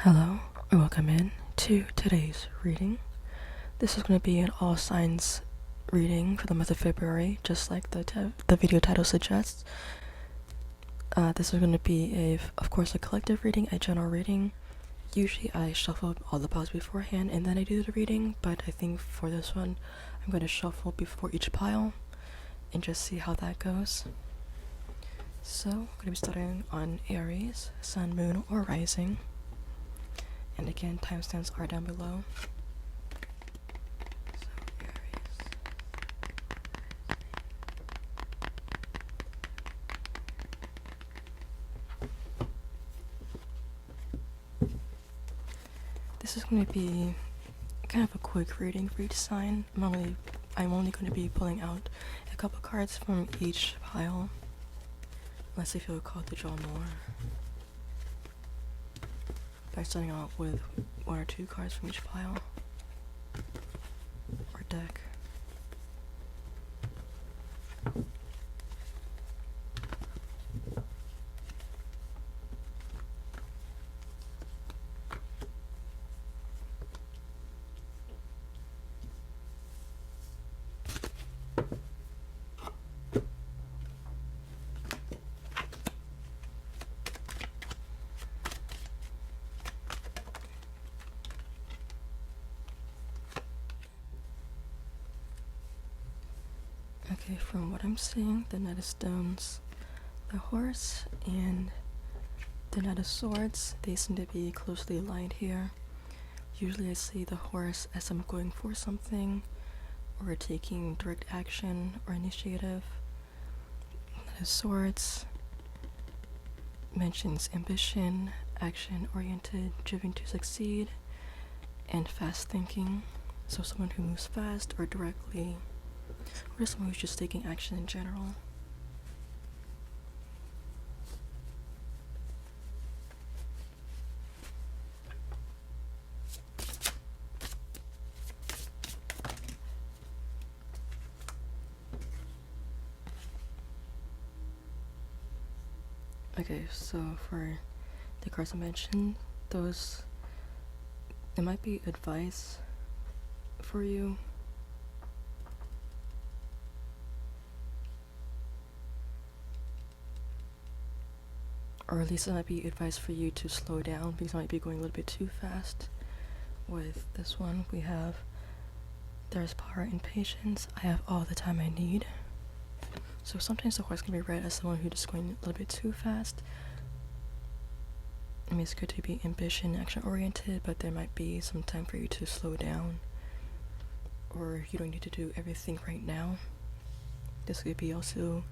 Hello, and welcome in to today's reading. This is going to be an all signs reading for the month of February, just like the video title suggests. This is going to be, of course, a collective reading, a general reading. Usually I shuffle all the piles beforehand and then I do the reading, but I think for this one I'm going to shuffle before each pile and just see how that goes. So, I'm going to be starting on Aries, Sun, Moon, or Rising. And again, timestamps are down below. So, Aries. This is going to be kind of a quick reading for each sign. I'm only going to be pulling out a couple cards from each pile, unless I feel called to draw more. By starting out with one or two cards from each pile or deck. Okay, from what I'm seeing, the Knight of Stones, the Horse, and the Knight of Swords, they seem to be closely aligned here. Usually I see the Horse as I'm going for something, or taking direct action or initiative. Knight of Swords mentions ambition, action-oriented, driven to succeed, and fast thinking. So someone who moves fast or directly, or someone who's just taking action in general. Okay, so for the cards I mentioned, it might be advice for you. Or at least it might be advice for you to slow down, because I might be going a little bit too fast. With this one, we have, there's power and patience. I have all the time I need. So sometimes the Horse can be read as someone who's just going a little bit too fast. I mean, it's good to be ambition, action-oriented, but there might be some time for you to slow down. Or you don't need to do everything right now. This could be also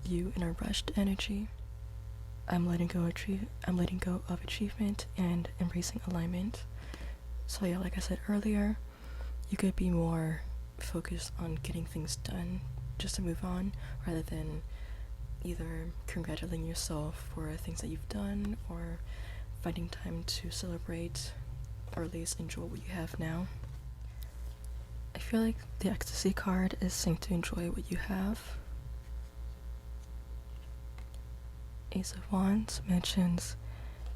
you in a rushed energy. I'm letting go of achievement and embracing alignment. So yeah, like I said earlier, you could be more focused on getting things done just to move on, rather than either congratulating yourself for things that you've done or finding time to celebrate or at least enjoy what you have now. I feel like the ecstasy card is saying to enjoy what you have. Ace of Wands mentions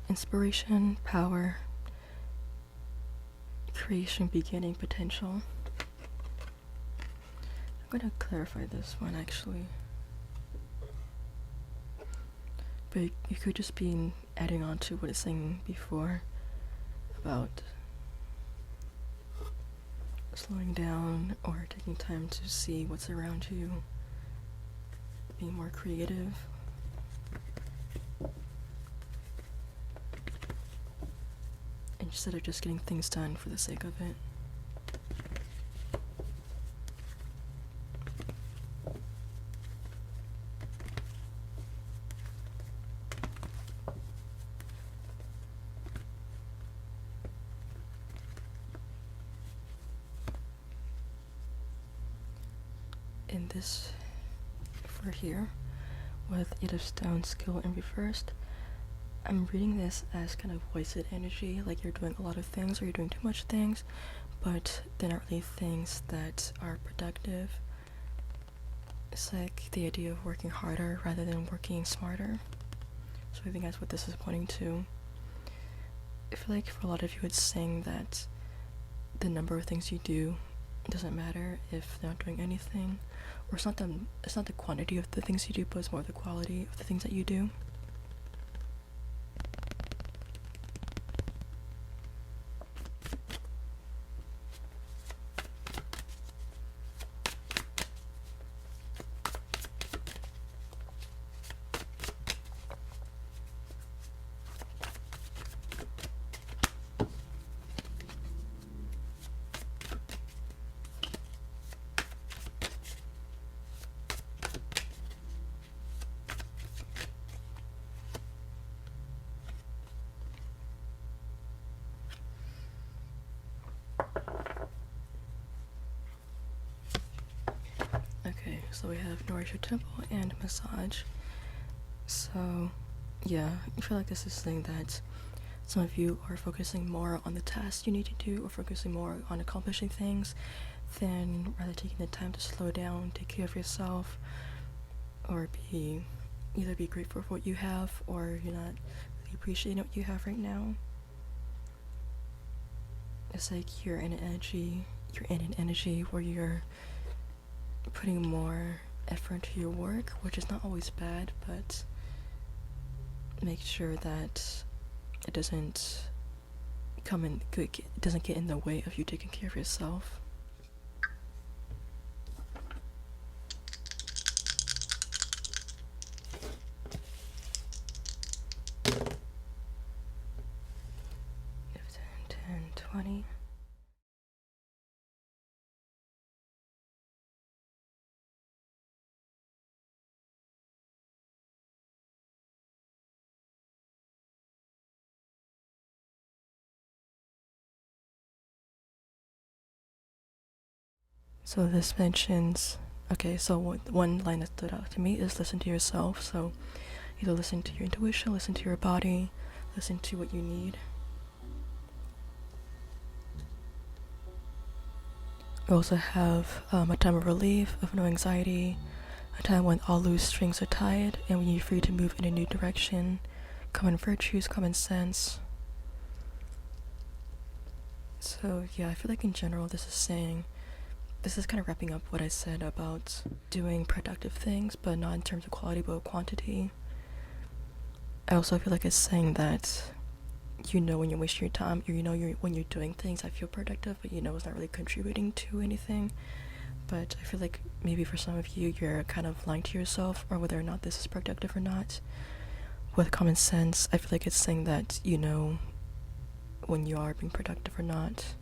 inspiration, power, creation, beginning, potential. I'm going to clarify this one actually. But you could just be adding on to what it's saying before about slowing down or taking time to see what's around you, being more creative. Instead of just getting things done for the sake of it. In this, for here, with Eight of Stones, skill in reversed, I'm reading this as kind of wasted energy, like you're doing a lot of things or you're doing too much things, but they're not really things that are productive. It's like the idea of working harder rather than working smarter. So I think that's what this is pointing to. I feel like for a lot of you it's saying that the number of things you do doesn't matter if they're not doing anything, or it's not the quantity of the things you do, but it's more the quality of the things that you do. Okay, so we have nourish your temple and massage. So, yeah, I feel like this is something that some of you are focusing more on the tasks you need to do, or focusing more on accomplishing things, than rather taking the time to slow down, take care of yourself, or either be grateful for what you have, or you're not really appreciating what you have right now. It's like you're in an energy where you're putting more effort into your work, which is not always bad, but make sure that it doesn't get in the way of you taking care of yourself. If 10, 20. So this mentions, okay, so one line that stood out to me is listen to yourself. So either listen to your intuition, listen to your body, listen to what you need. We also have a time of relief, of no anxiety, a time when all loose strings are tied, and when you're free to move in a new direction, common virtues, common sense. So yeah, I feel like in general this is kind of wrapping up what I said about doing productive things, but not in terms of quality, but quantity. I also feel like it's saying that when you're wasting your time, when you're doing things that feel productive, but it's not really contributing to anything. But I feel like maybe for some of you, you're kind of lying to yourself, or whether or not this is productive or not. With common sense, I feel like it's saying that when you are being productive or not.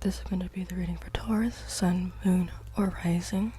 This is going to be the reading for Taurus, Sun, Moon, or Rising.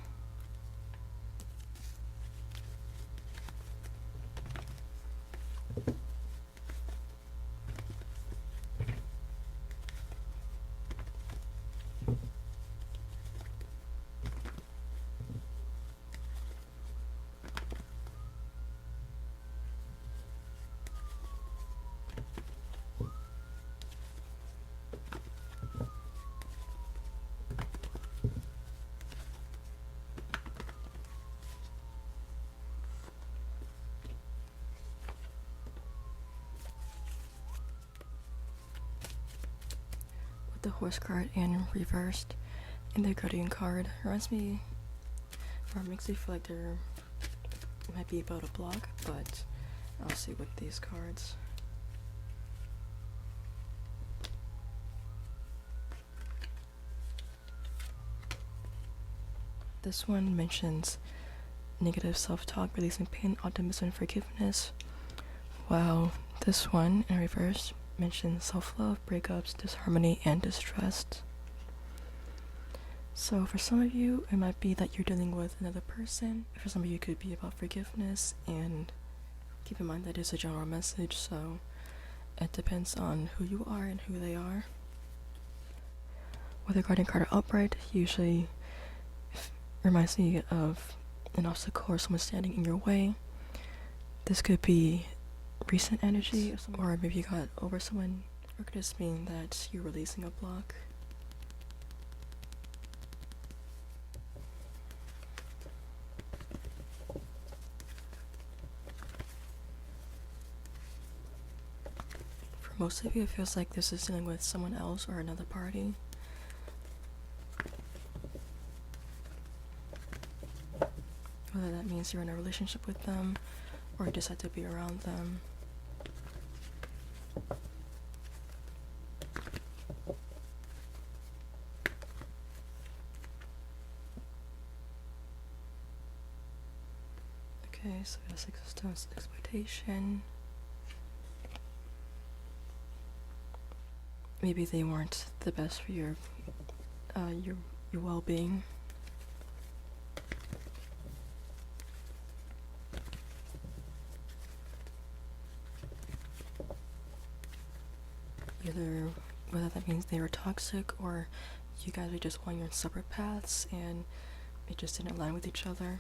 The horse card in reversed, and the guardian card reminds me, or makes me feel like there might be about a block, but I'll see with these cards. This one mentions negative self-talk, releasing pain, optimism, forgiveness. While this one in reverse mentions self-love, breakups, disharmony, and distrust. So for some of you, it might be that you're dealing with another person. For some of you, it could be about forgiveness, and keep in mind that it's a general message, so it depends on who you are and who they are. With the guardian card upright, usually reminds me of an obstacle or someone standing in your way. This could be recent energy, or maybe you got over someone, or could just mean that you're releasing a block. For most of you, it feels like this is dealing with someone else or another party. Whether that means you're in a relationship with them or you decide to be around them. Okay, so we have Six of Stones, exploitation. Maybe they weren't the best for your well-being. Either whether that means they were toxic or you guys are just on your separate paths and it just didn't align with each other.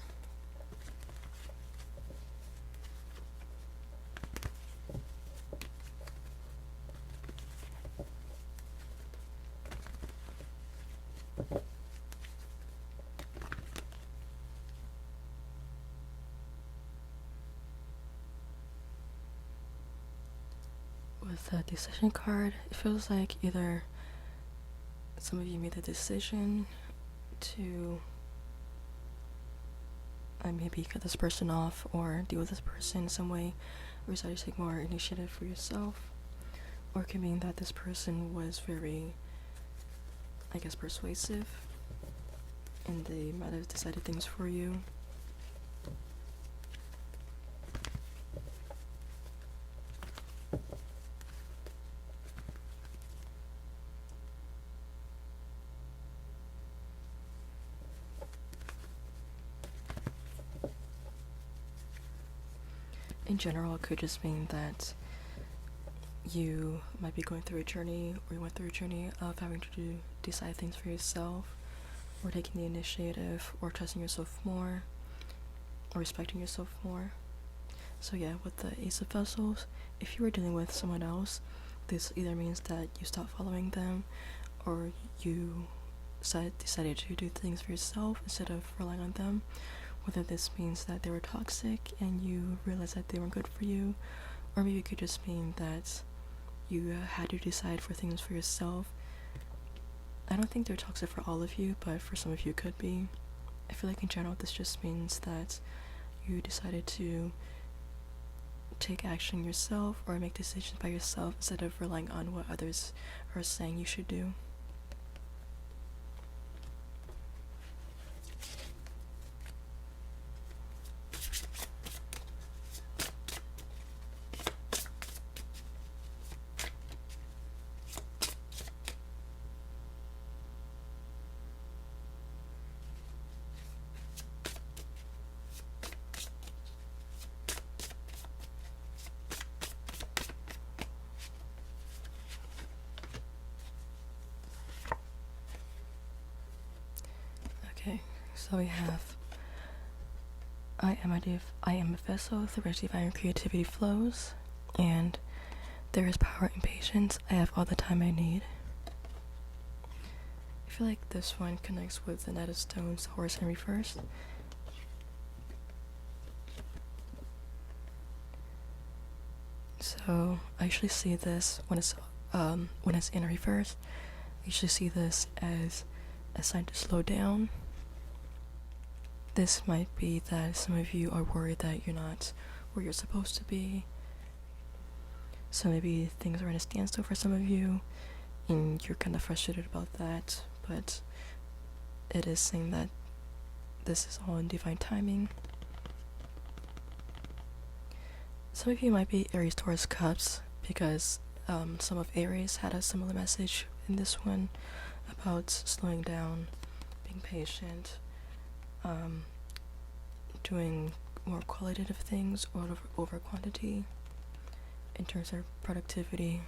With the decision card, it feels like either some of you made the decision to maybe cut this person off or deal with this person in some way, or decided to take more initiative for yourself, or it can mean that this person was very, I guess, persuasive and they might have decided things for you. In general, it could just mean that you might be going through a journey, or you went through a journey of having to decide things for yourself, or taking the initiative, or trusting yourself more, or respecting yourself more. So yeah, with the Ace of Vessels, if you were dealing with someone else, this either means that you stopped following them, or you decided to do things for yourself instead of relying on them. Whether this means that they were toxic and you realized that they weren't good for you, or maybe it could just mean that you had to decide for things for yourself. I don't think they're toxic for all of you, but for some of you it could be. I feel like in general this just means that you decided to take action yourself or make decisions by yourself instead of relying on what others are saying you should do. Okay, so we have I am a vessel through which divine creativity flows, and there is power in patience. I have all the time I need. I feel like this one connects with the Knight of Stones, Horse in reverse. So I usually see this when it's in reverse. I usually see this as a sign to slow down. This might be that some of you are worried that you're not where you're supposed to be. So maybe things are in a standstill for some of you, and you're kind of frustrated about that, but it is saying that this is all in divine timing. Some of you might be Aries, Taurus, Cups, because some of Aries had a similar message in this one about slowing down, being patient, doing more qualitative things over quantity in terms of productivity.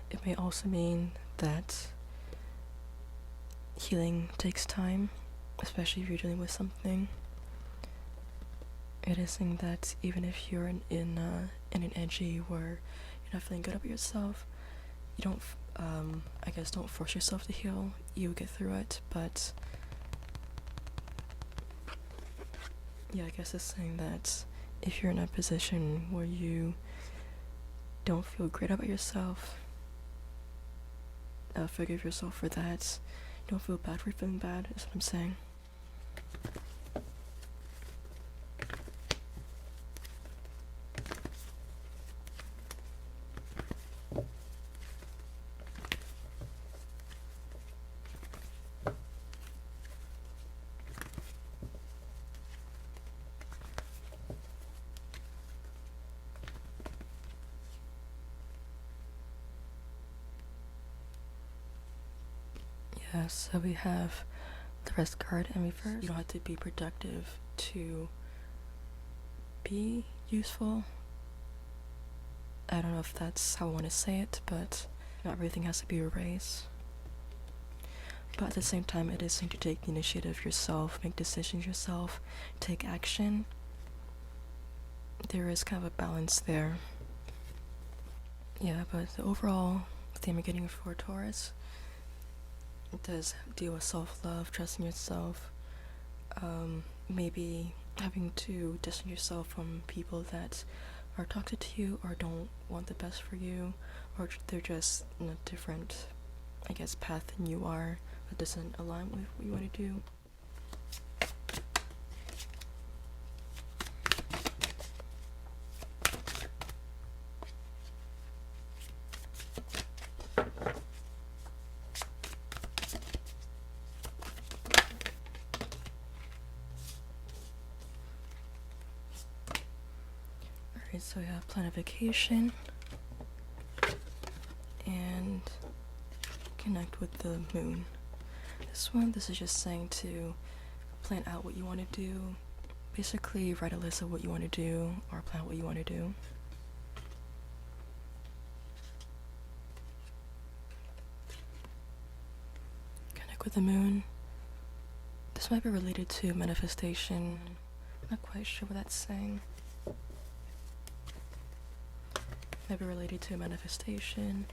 It may also mean that healing takes time, especially if you're dealing with something. It is saying that even if you're in an energy where you're not feeling good about yourself, you don't don't force yourself to heal. You'll get through it, but yeah, I guess it's saying that if you're in a position where you don't feel great about yourself, forgive yourself for that. Don't feel bad for feeling bad, is what I'm saying. Yeah, so we have the rest card in reverse. You don't have to be productive to be useful. I don't know if that's how I want to say it, but not everything has to be a race. But at the same time, it is saying to take the initiative yourself, make decisions yourself, take action. There is kind of a balance there. Yeah, but the overall theme we're getting for Taurus, it does deal with self-love, trusting yourself, maybe having to distance yourself from people that are toxic to you or don't want the best for you, or they're just in a different, I guess, path than you are, that doesn't align with what you want to do. Alright, so we have plan a vacation and connect with the moon. This is just saying to plan out what you want to do. Basically, write a list of what you want to do or plan out what you want to do. Connect with the moon. This might be related to manifestation. I'm not quite sure what that's saying. Might be related to manifestation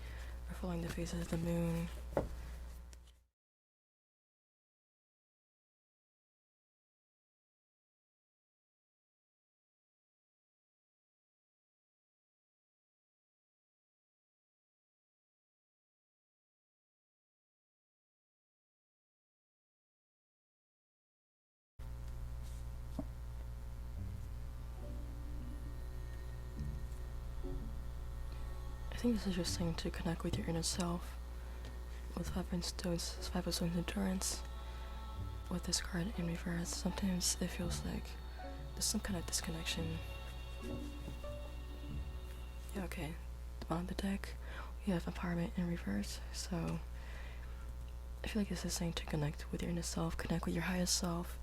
or following the phases of the moon. I think this is just saying to connect with your inner self. With 5 of stones, 5 of stones endurance. With this card in reverse, sometimes it feels like there's some kind of disconnection. Yeah, okay. The bottom of the deck, we have empowerment in reverse. So I feel like this is saying to connect with your inner self, connect with your highest self,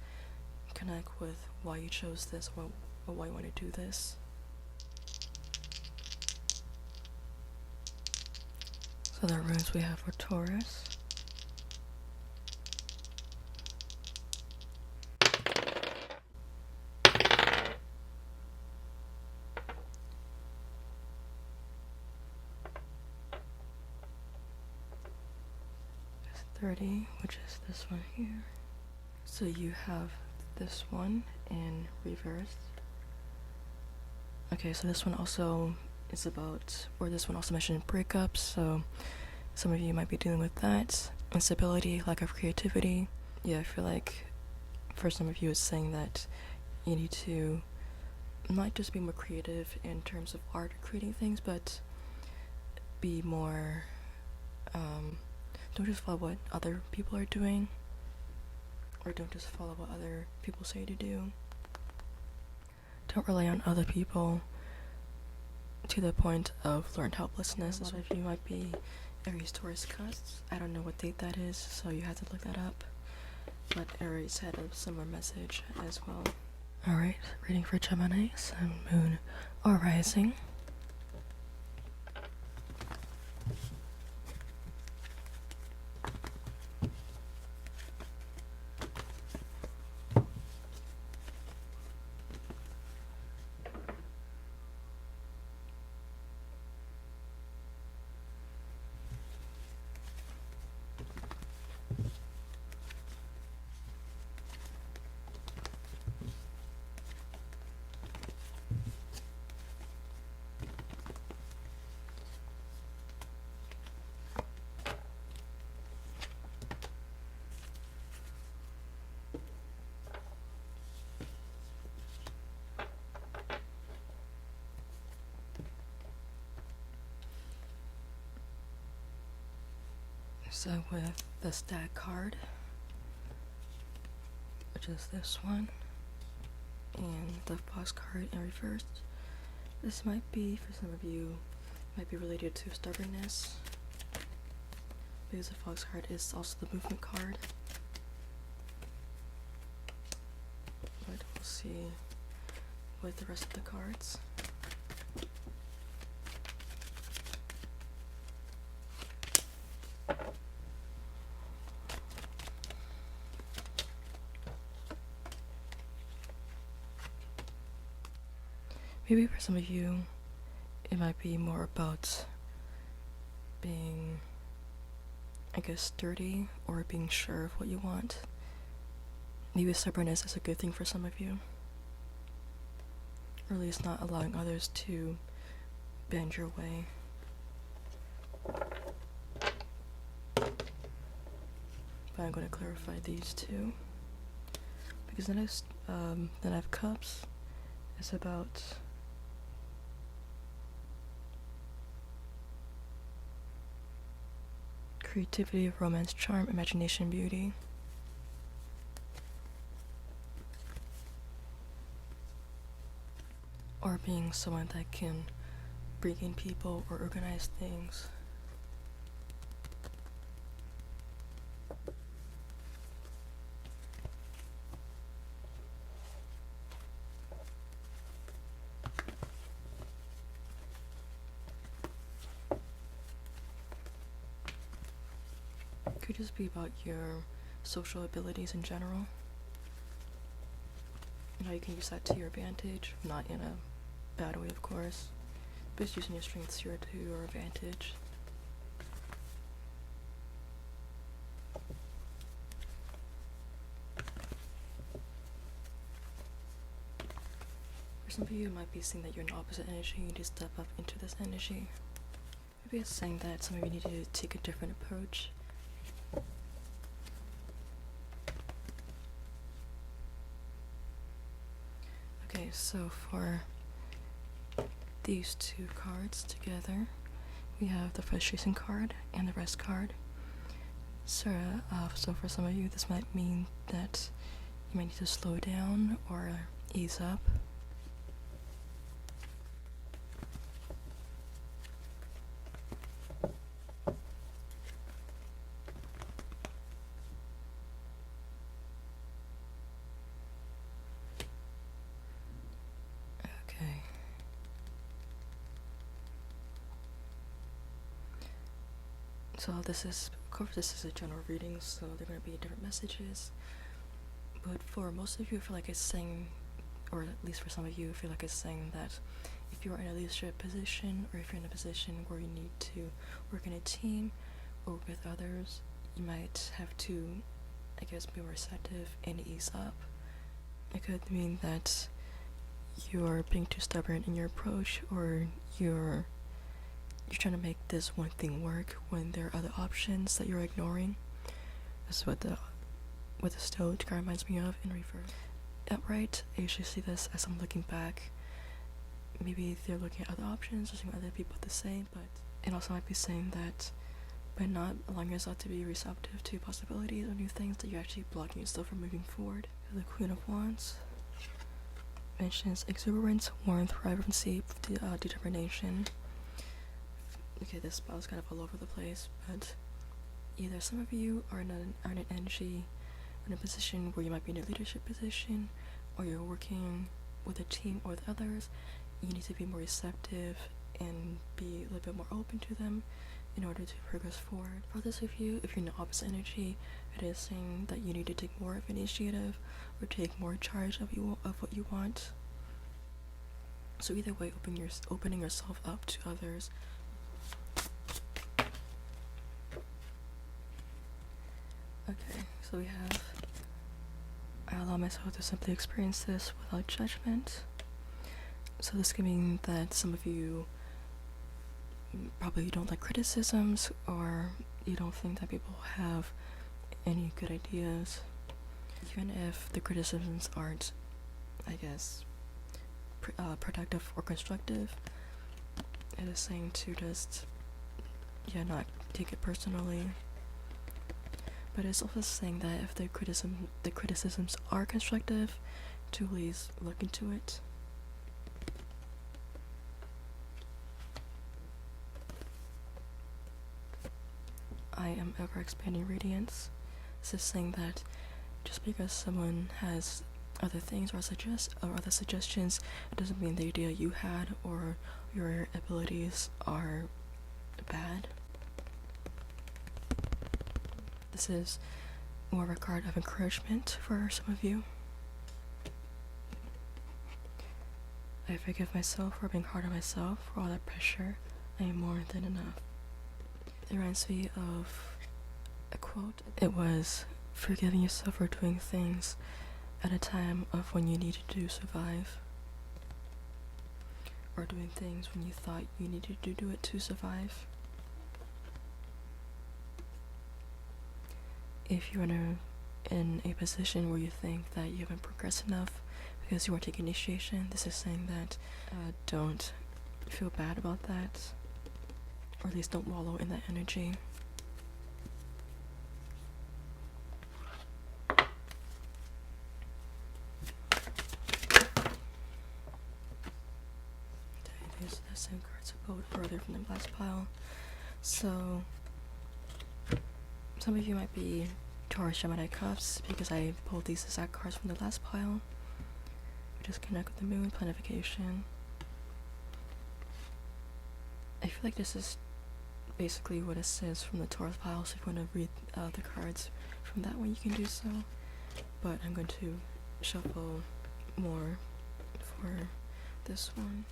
connect with why you chose this, or why you want to do this. So the runes we have for Taurus. It's 30, which is this one here. So you have this one in reverse. Okay, so this one also is about, or this one also mentioned breakups, so some of you might be dealing with that. Instability, lack of creativity. Yeah, I feel like for some of you it's saying that you need to not just be more creative in terms of art, creating things, but be more, don't just follow what other people are doing, or don't just follow what other people say to do. Don't rely on other people to the point of learned helplessness. A lot of you might be Aries, Taurus cusp. I don't know what date that is, so you have to look that up. But Aries had a similar message as well. Alright, reading for Gemini, Sun, Moon, or Rising. So with the Stag card, which is this one, and the Fox card in reverse, this might be, for some of you, might be related to stubbornness, because the Fox card is also the movement card. But we'll see with the rest of the cards. Maybe for some of you, it might be more about being, I guess, sturdy or being sure of what you want. Maybe stubbornness is a good thing for some of you. Or at least not allowing others to bend your way. But I'm going to clarify these two. Because the next, the Knight of Cups is about creativity, romance, charm, imagination, beauty. Or being someone that can bring in people or organize things. Could just be about your social abilities in general. You know, you can use that to your advantage, not in a bad way, of course, but just using your strengths to your advantage. For some of you, it might be saying that you're in opposite energy, you need to step up into this energy. Maybe it's saying that some of you need to take a different approach. Okay, so for these two cards together, we have the Frustration card and the Rest card. So for some of you, this might mean that you might need to slow down or ease up. So this is, of course, this is a general reading, so there are going to be different messages. But for most of you, I feel like it's saying, or at least for some of you, I feel like it's saying that if you're in a leadership position, or if you're in a position where you need to work in a team or with others, you might have to, I guess, be more receptive and ease up. It could mean that you're being too stubborn in your approach, or you're trying to make this one thing work when there are other options that you're ignoring. That's what the Stoic card reminds me of in reverse. Outright, I usually see this as I'm looking back. Maybe they're looking at other options or seeing other people the same, but it also might be saying that by not allowing yourself to be receptive to possibilities or new things, that you're actually blocking yourself from moving forward. The Queen of Wands mentions exuberance, warmth, vibrancy, determination. Okay, this spell is kind of all over the place, but either some of you are in an energy, in a position where you might be in a leadership position, or you're working with a team or with others. You need to be more receptive and be a little bit more open to them in order to progress forward. For others of you, if you're in the opposite energy, it is saying that you need to take more of initiative or take more charge of what you want. So either way, opening yourself up to others. Okay, so we have, I allow myself to simply experience this without judgment. So this can mean that some of you probably don't like criticisms, or you don't think that people have any good ideas. Even if the criticisms aren't, I guess, productive or constructive, it is saying to just, not take it personally. But it's also saying that if the criticisms are constructive, to at least look into it. I am ever expanding radiance. This is saying that just because someone has other things or other suggestions, it doesn't mean the idea you had or your abilities are bad. This is more of a card of encouragement for some of you. I forgive myself for being hard on myself, for all that pressure. I am more than enough. It reminds me of a quote. It was, forgiving yourself for doing things at a time of when you needed to survive, or doing things when you thought you needed to do it to survive. If you're in a position where you think that you haven't progressed enough because you weren't taking initiation, this is saying that don't feel bad about that, or at least don't wallow in that energy. These are the same cards I pulled further from the last pile. So some of you might be Taurus, Gemini, Cups, because I pulled these exact cards from the last pile. We just connect with the moon, planification. I feel like this is basically what it says from the Taurus pile, so if you want to read the cards from that one, you can do so. But I'm going to shuffle more for this one.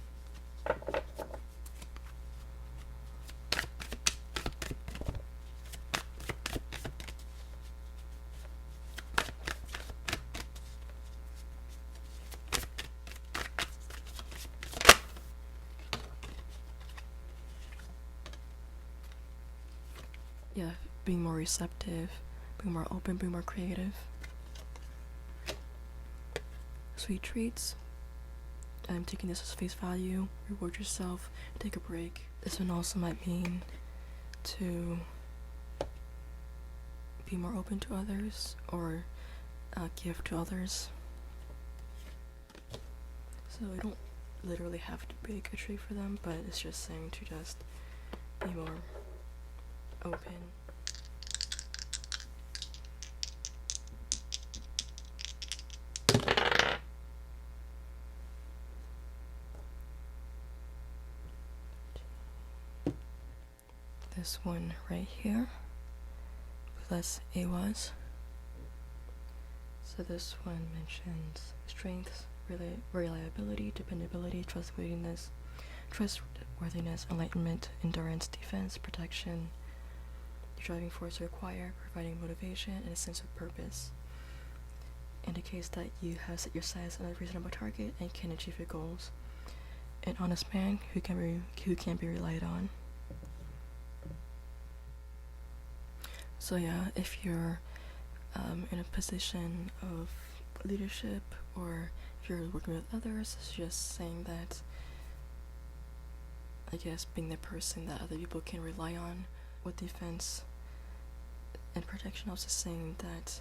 Yeah, being more receptive, being more open, being more creative. Sweet treats. I'm taking this as face value. Reward yourself. Take a break. This one also might mean to be more open to others or give to others. So you don't literally have to bake a tree for them, but it's just saying to just be more open. This one right here, plus was. So this one mentions strengths, reliability, dependability, trustworthiness, enlightenment, endurance, defense, protection, the driving force required, providing motivation and a sense of purpose. Indicates that you have set your sights on a reasonable target and can achieve your goals. An honest man who can be relied on. So yeah, if you're in a position of leadership, or if you're working with others, it's just saying that, I guess, being the person that other people can rely on with defense and protection. Also saying that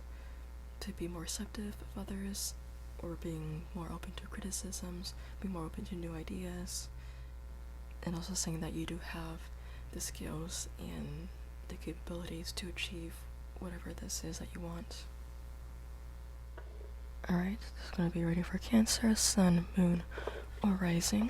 to be more receptive of others, or being more open to criticisms, being more open to new ideas, and also saying that you do have the skills and the capabilities to achieve whatever this is that you want. Alright, this is going to be ready for Cancer, Sun, Moon, or Rising.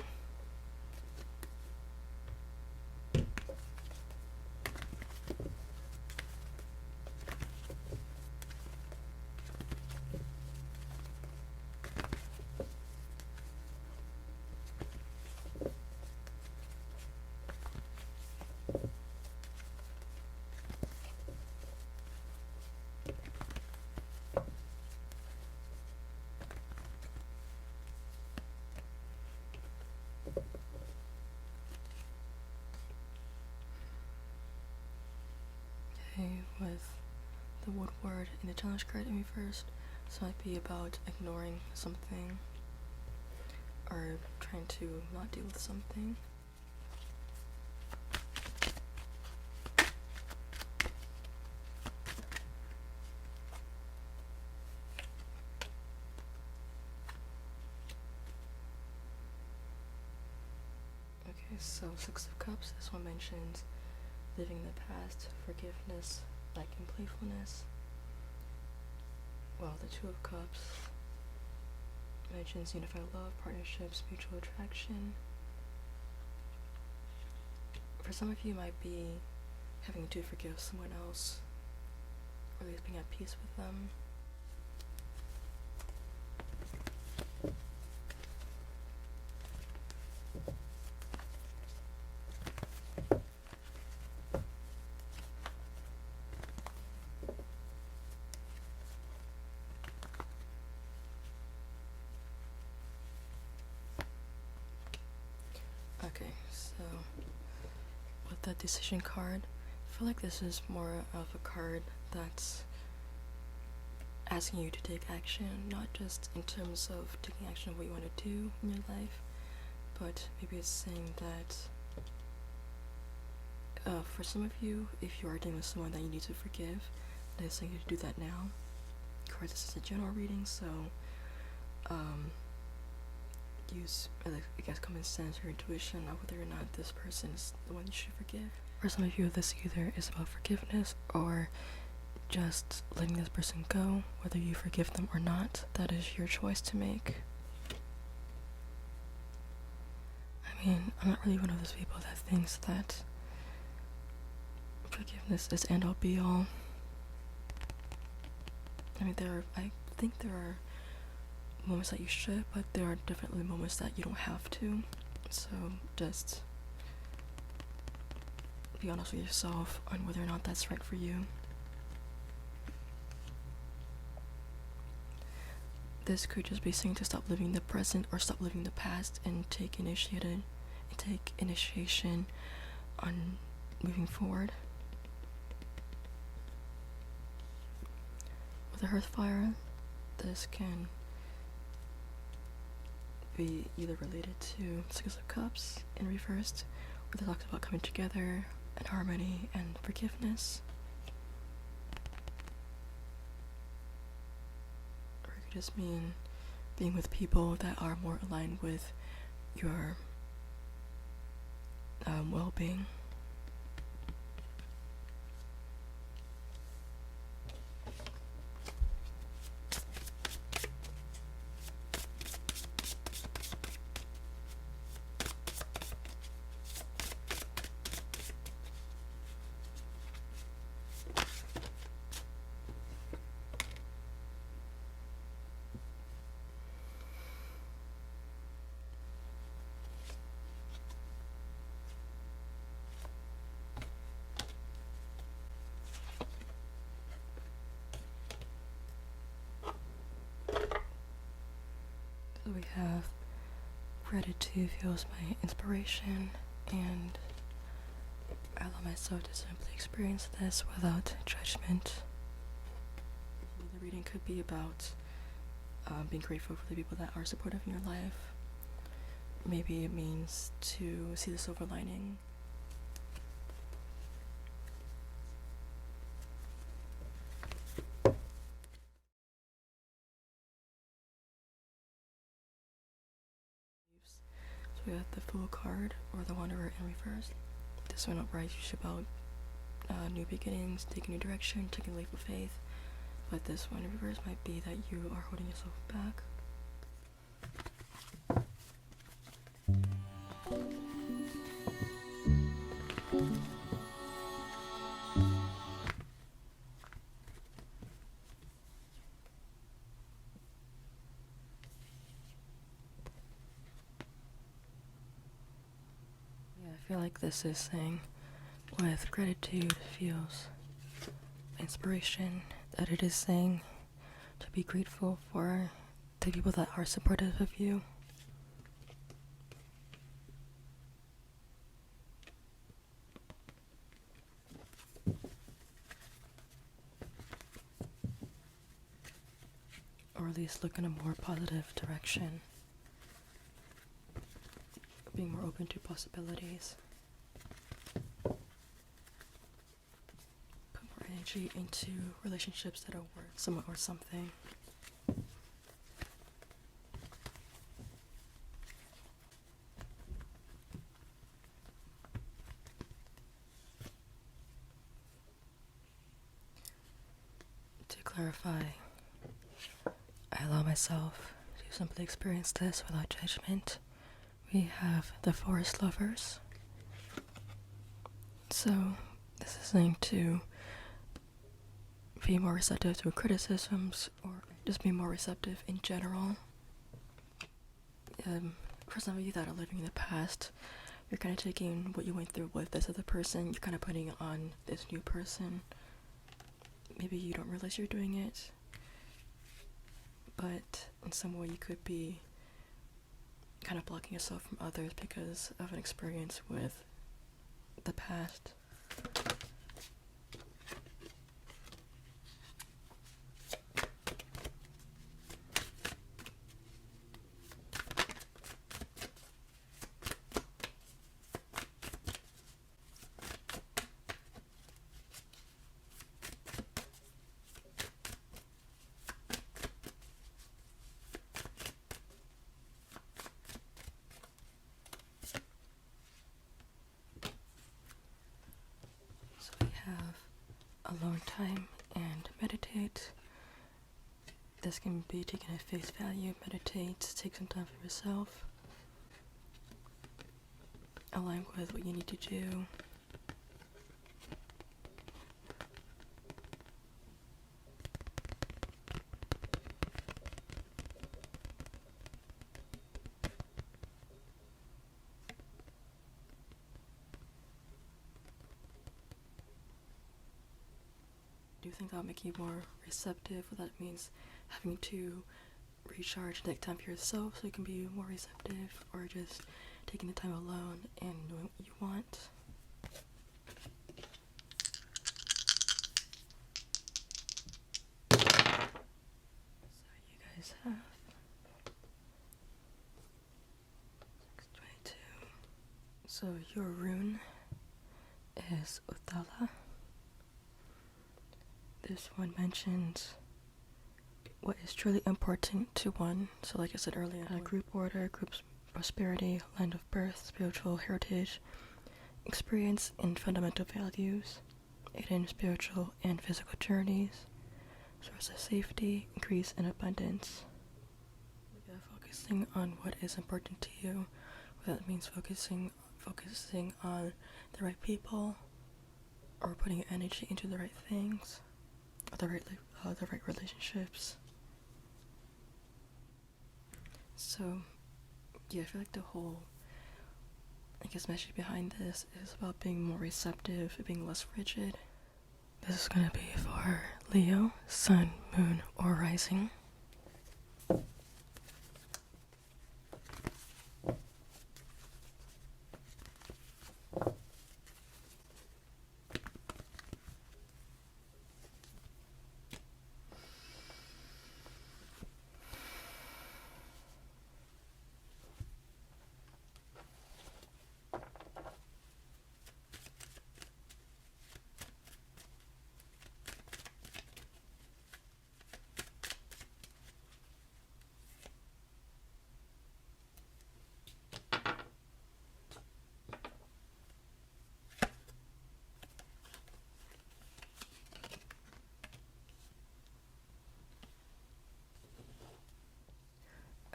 With the Woodward and the challenge card in reversed, so it might be about ignoring something or trying to not deal with something. so Six of Cups, this one mentions living the past, forgiveness, like in playfulness. While the Two of Cups mentions unified love, partnerships, mutual attraction. For some of you, might be having to forgive someone else, or at least being at peace with them. Okay, so with the decision card, I feel like this is more of a card that's asking you to take action, not just in terms of taking action of what you want to do in your life, but maybe it's saying that for some of you, if you are dealing with someone that you need to forgive, they're saying you to do that now. Of course, this is a general reading, so use, I guess, common sense or intuition on whether or not this person is the one you should forgive. For some of you, this either is about forgiveness or just letting this person go, whether you forgive them or not. That is your choice to make. I mean, I'm not really one of those people that thinks that forgiveness is end all be all. I mean, I think there are moments that you should, but there are definitely moments that you don't have to. So just be honest with yourself on whether or not that's right for you. This could just be saying to stop living the present or stop living the past and take initiation on moving forward. With the Hearthfire, this can be either related to Six of Cups in reversed, where it talks about coming together and harmony and forgiveness. Or it could just mean being with people that are more aligned with your well-being. So we have gratitude fuels my inspiration, and I allow myself to simply experience this without judgment. The reading could be about being grateful for the people that are supportive in your life. Maybe it means to see the silver lining. So we have the Fool card, or the Wanderer in reverse. This one upright is about new beginnings, taking a new direction, taking a leap of faith. But this one in reverse might be that you are holding yourself back. Yeah, I feel like this is saying with gratitude feels inspiration, that it is saying to be grateful for the people that are supportive of you. Or at least look in a more positive direction. Being more open to possibilities. Put more energy into relationships that are worth someone or something. clarify, I allow myself to simply experience this without judgment. We have the forest lovers. So this is linked to be more receptive to criticisms, or just be more receptive in general. For some of you that are living in the past, you're kind of taking what you went through with this other person, you're kind of putting it on this new person. Maybe you don't realize you're doing it, but in some way you could be kind of blocking yourself from others because of an experience with the past. Alone time and meditate. This can be taken at face value. Meditate, take some time for yourself. Align with what you need to do. Do you think that'll make you more receptive? Well, that means having to recharge, take time for yourself so you can be more receptive, or just taking the time alone and doing what you want. So you guys have 622. So your rune is Uthala. This one mentions what is truly important to one. So like I said earlier, group order, group prosperity, land of birth, spiritual heritage, experience and fundamental values, hidden spiritual and physical journeys, source of safety, increase in abundance. Yeah, focusing on what is important to you. That means focusing on the right people, or putting your energy into the right things. The right relationships. So, yeah, I feel like the whole, message behind this is about being more receptive, being less rigid. This is gonna be for Leo, Sun, Moon, or Rising.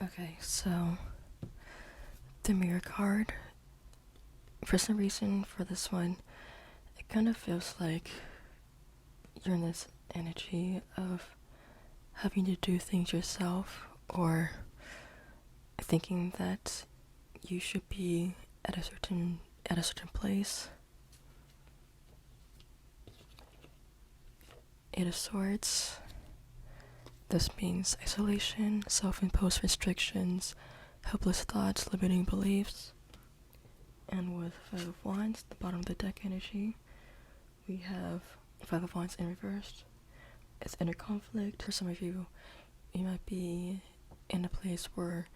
Okay, so the Mirror card, for some reason for this one, it kind of feels like you're in this energy of having to do things yourself, or thinking that you should be at a certain place. Eight of Swords. This means isolation, self-imposed restrictions, helpless thoughts, limiting beliefs. And with Five of Wands, the bottom of the deck energy, we have Five of Wands in reverse. It's inner conflict. For some of you, you might be in a place where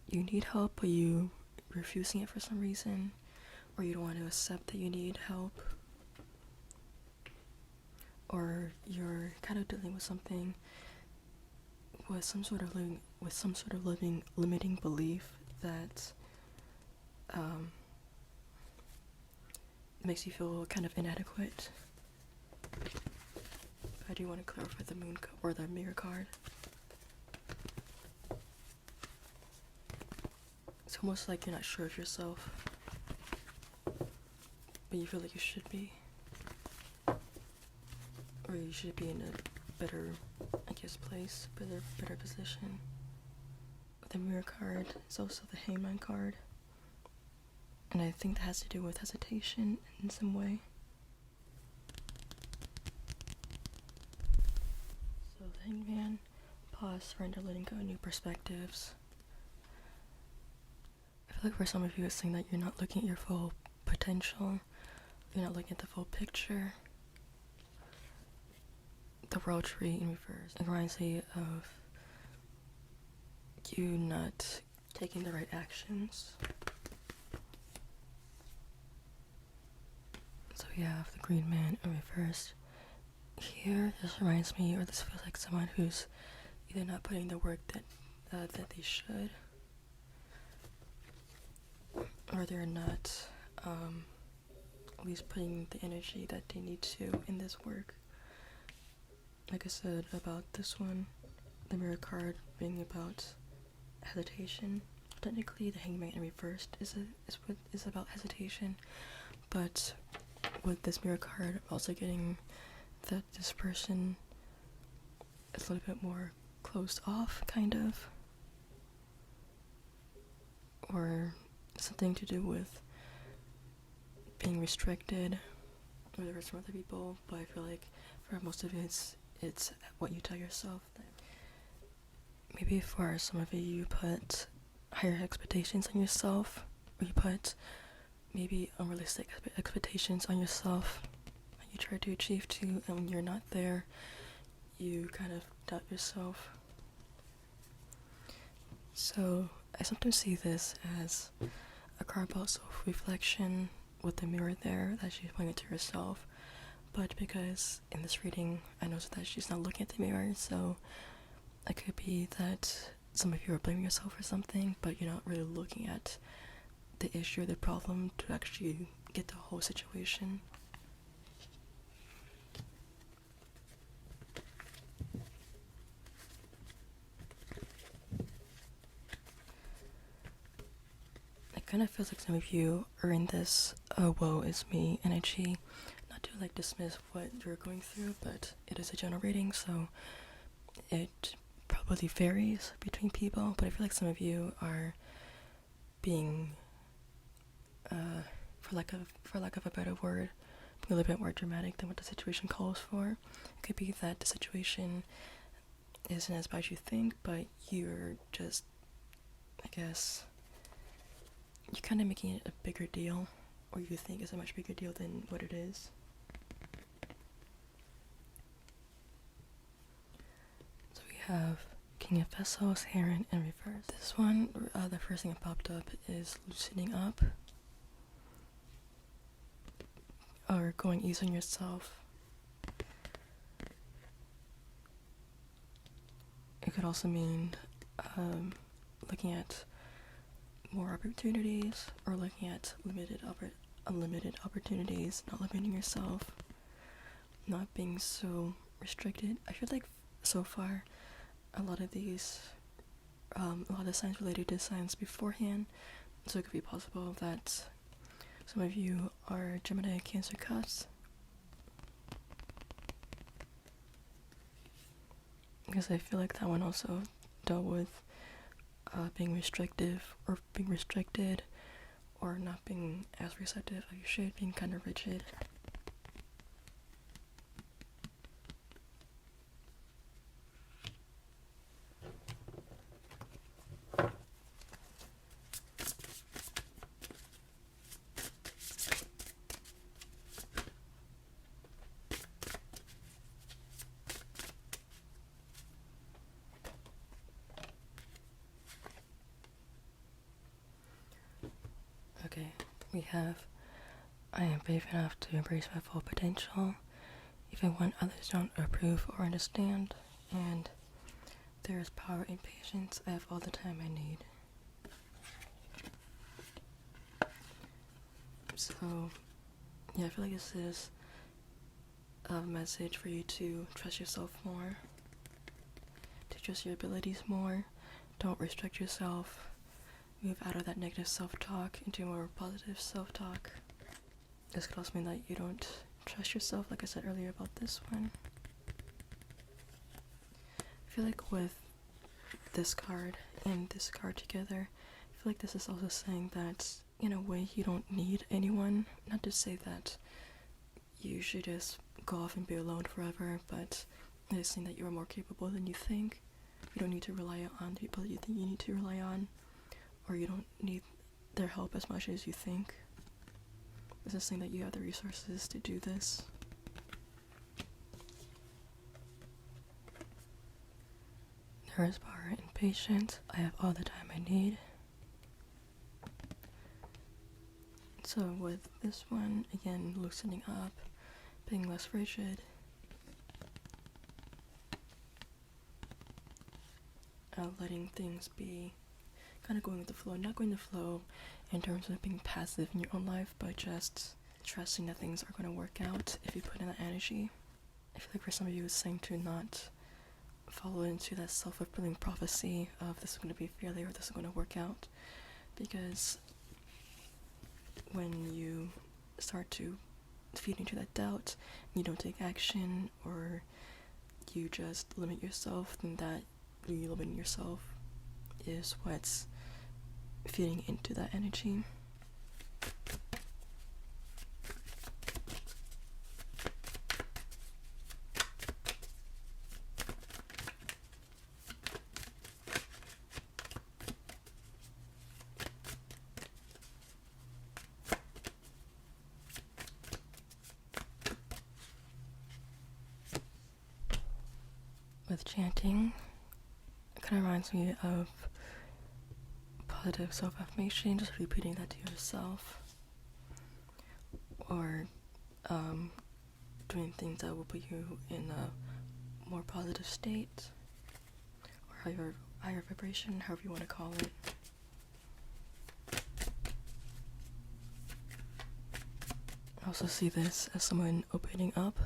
you need help, but you're refusing it for some reason, or you don't want to accept that you need help, or you're kind of dealing with something, with some sort of limiting belief that makes you feel kind of inadequate. I do want to clarify the moon or the mirror card. It's almost like you're not sure of yourself, but you feel like you should be, or you should be in a better, I guess, place, better position. The mirror card is also the hangman card, and I think that has to do with hesitation in some way. So the hangman, pause, surrender, letting go, new perspectives. I feel like for some of you it's saying that you're not looking at your full potential, you're not looking at the full picture. The world tree in reverse. It reminds me of you not taking the right actions. So we have the green man in reverse. Here, this reminds me, or this feels like someone who's either not putting the work that they should, or they're not at least putting the energy that they need to in this work. Like I said about this one, the mirror card being about hesitation. Technically, the hangman in reverse is about hesitation, but with this mirror card, I'm also getting that this person is a little bit more closed off, kind of, or something to do with being restricted, or there are some other people, but I feel like for most of it, it's what you tell yourself. Maybe for some of you put higher expectations on yourself, or you put maybe unrealistic expectations on yourself, and you try to achieve too, and when you're not there, you kind of doubt yourself. So I sometimes see this as a card about self-reflection with the mirror there that she's pointing to herself, but because in this reading I noticed that she's not looking at the mirror, so it could be that some of you are blaming yourself for something, but you're not really looking at the issue or the problem to actually get the whole situation. It kind of feels like some of you are in this woe is me energy. Not to like dismiss what you're going through, but it is a general reading, so it probably varies between people, but I feel like some of you are being for lack of a better word, being a little bit more dramatic than what the situation calls for. It could be that the situation isn't as bad as you think, but you're just, I guess, you're kind of making it a bigger deal, or you think it's a much bigger deal than what it is. So we have King of Vessels, Heron, and reverse. This one, the first thing that popped up is loosening up, or going easy on yourself. It could also mean looking at more opportunities, or looking at unlimited opportunities, not limiting yourself, not being so restricted. I feel like so far a lot of these a lot of signs related to signs beforehand, so it could be possible that some of you are Gemini, Cancer, cusp, because I feel like that one also dealt with being restrictive, or being restricted, or not being as receptive as you should, being kind of rigid. Okay, we have, I am brave enough to embrace my full potential, even when others don't approve or understand, and there is power in patience. I have all the time I need. So, yeah, I feel like this is a message for you to trust yourself more, to trust your abilities more. Don't restrict yourself. Move out of that negative self-talk into more positive self-talk. This could also mean that you don't trust yourself, like I said earlier about this one. I feel like with this card and this card together, I feel like this is also saying that in a way you don't need anyone. Not to say that you should just go off and be alone forever, but it is saying that you are more capable than you think. You don't need to rely on the people that you think you need to rely on, or you don't need their help as much as you think. This is saying that you have the resources to do this. There is power and patience. I have all the time I need. So with this one, again, loosening up, being less rigid, letting things be, kind of going with the flow, not going with the flow in terms of being passive in your own life, but just trusting that things are going to work out if you put in that energy. I feel like for some of you it's saying to not follow into that self-fulfilling prophecy of this is going to be a failure or this is going to work out, because when you start to feed into that doubt and you don't take action, or you just limit yourself, then that you limiting yourself is what's feeding into that energy. With chanting, it kind of reminds me of positive self-affirmation, just repeating that to yourself, or doing things that will put you in a more positive state, or higher vibration, however you want to call it. I also see this as someone opening up.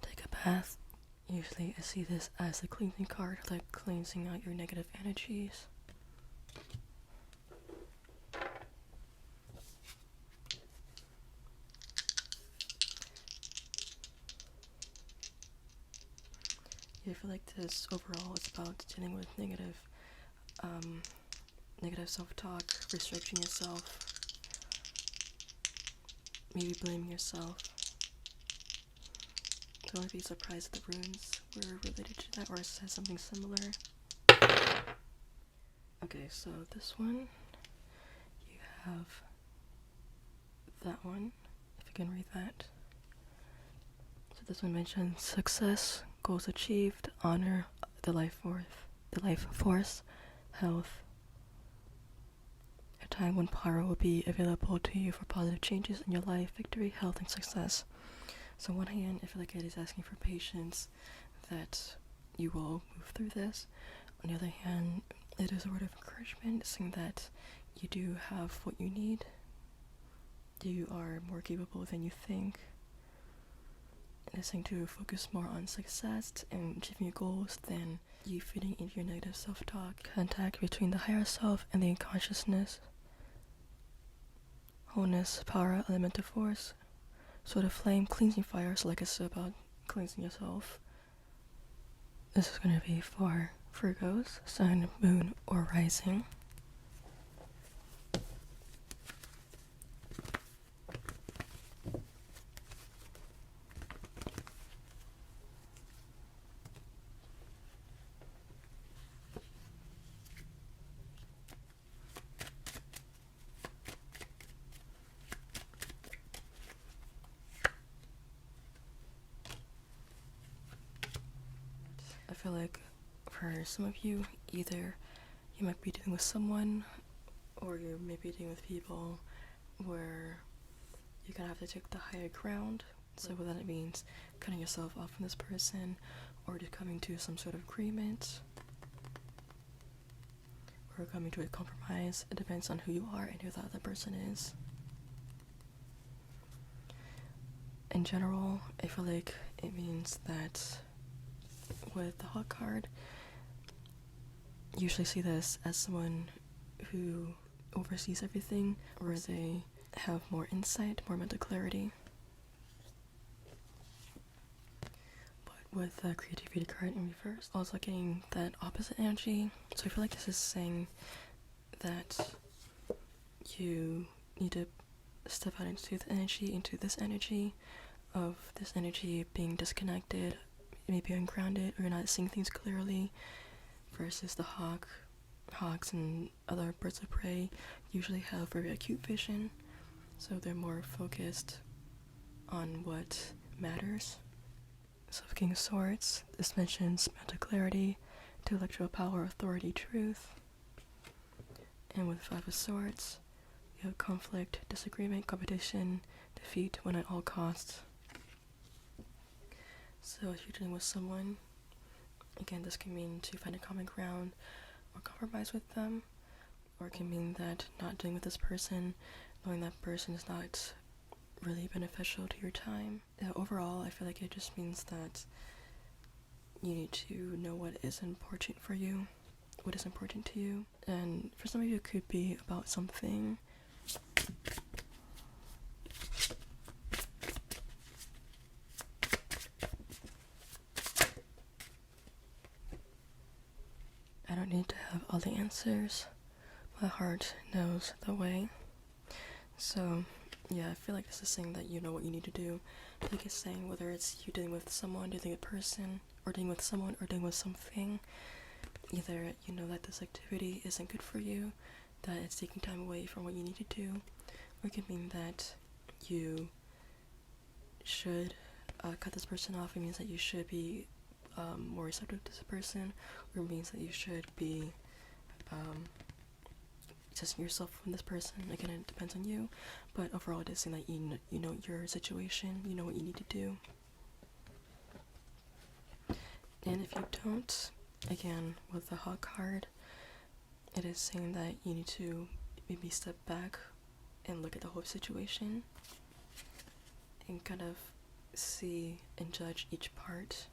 Take a bath. Usually I see this as a cleansing card, like cleansing out your negative energies. I feel like this overall is about dealing with negative self-talk, restricting yourself, maybe blaming yourself. Don't be surprised if the runes were related to that or says something similar. Okay, so this one, you have that one, if you can read that. So this one mentions success, goals achieved, honor, the life force, health. A time when power will be available to you for positive changes in your life, victory, health, and success. So on one hand, I feel like it is asking for patience, that you will move through this. On the other hand, it is a word of encouragement, saying that you do have what you need. You are more capable than you think. And it's saying to focus more on success and achieving your goals than you feeding into your negative self-talk. Contact between the higher self and the unconsciousness. Wholeness, power, elemental force. Sort of flame, cleansing fire, so like I said about cleansing yourself. This is going to be for Virgos, sun, moon, or rising. I feel like for some of you, either you might be dealing with someone, or you may be dealing with people where you're gonna have to take the higher ground. So whether that means cutting yourself off from this person, or just coming to some sort of agreement. or coming to a compromise. It depends on who you are and who the other person is. In general, I feel like it means that with the Hawk card, you usually see this as someone who oversees everything, or they have more insight, more mental clarity. But with the creativity card in reverse, also getting that opposite energy. So I feel like this is saying that you need to step out into this energy of this energy being disconnected, maybe ungrounded, or you're not seeing things clearly, versus the hawks and other birds of prey usually have very acute vision, so they're more focused on what matters. So with King of Swords, this mentions mental clarity, intellectual power, authority, truth. And with Five of Swords, you have conflict, disagreement, competition, defeat, win at all costs. So if you're dealing with someone, again, this can mean to find a common ground or compromise with them, or it can mean that not dealing with this person, knowing that person is not really beneficial to your time. Overall, I feel like it just means that you need to know what is important for you, what is important to you, and for some of you it could be about something. I don't need to have all the answers. My heart knows the way. So, yeah, I feel like this is saying that you know what you need to do. I think it's saying whether it's you dealing with someone, dealing with a person, or dealing with someone, or dealing with something. Either you know that this activity isn't good for you, that it's taking time away from what you need to do, or it could mean that you should cut this person off. It means that you should be more receptive to this person, or it means that you should be distancing yourself from this person. Again, it depends on you, but overall it is saying that you know your situation, you know what you need to do. And if you don't, again, with the Hawk card, it is saying that you need to maybe step back and look at the whole situation and kind of see and judge each part.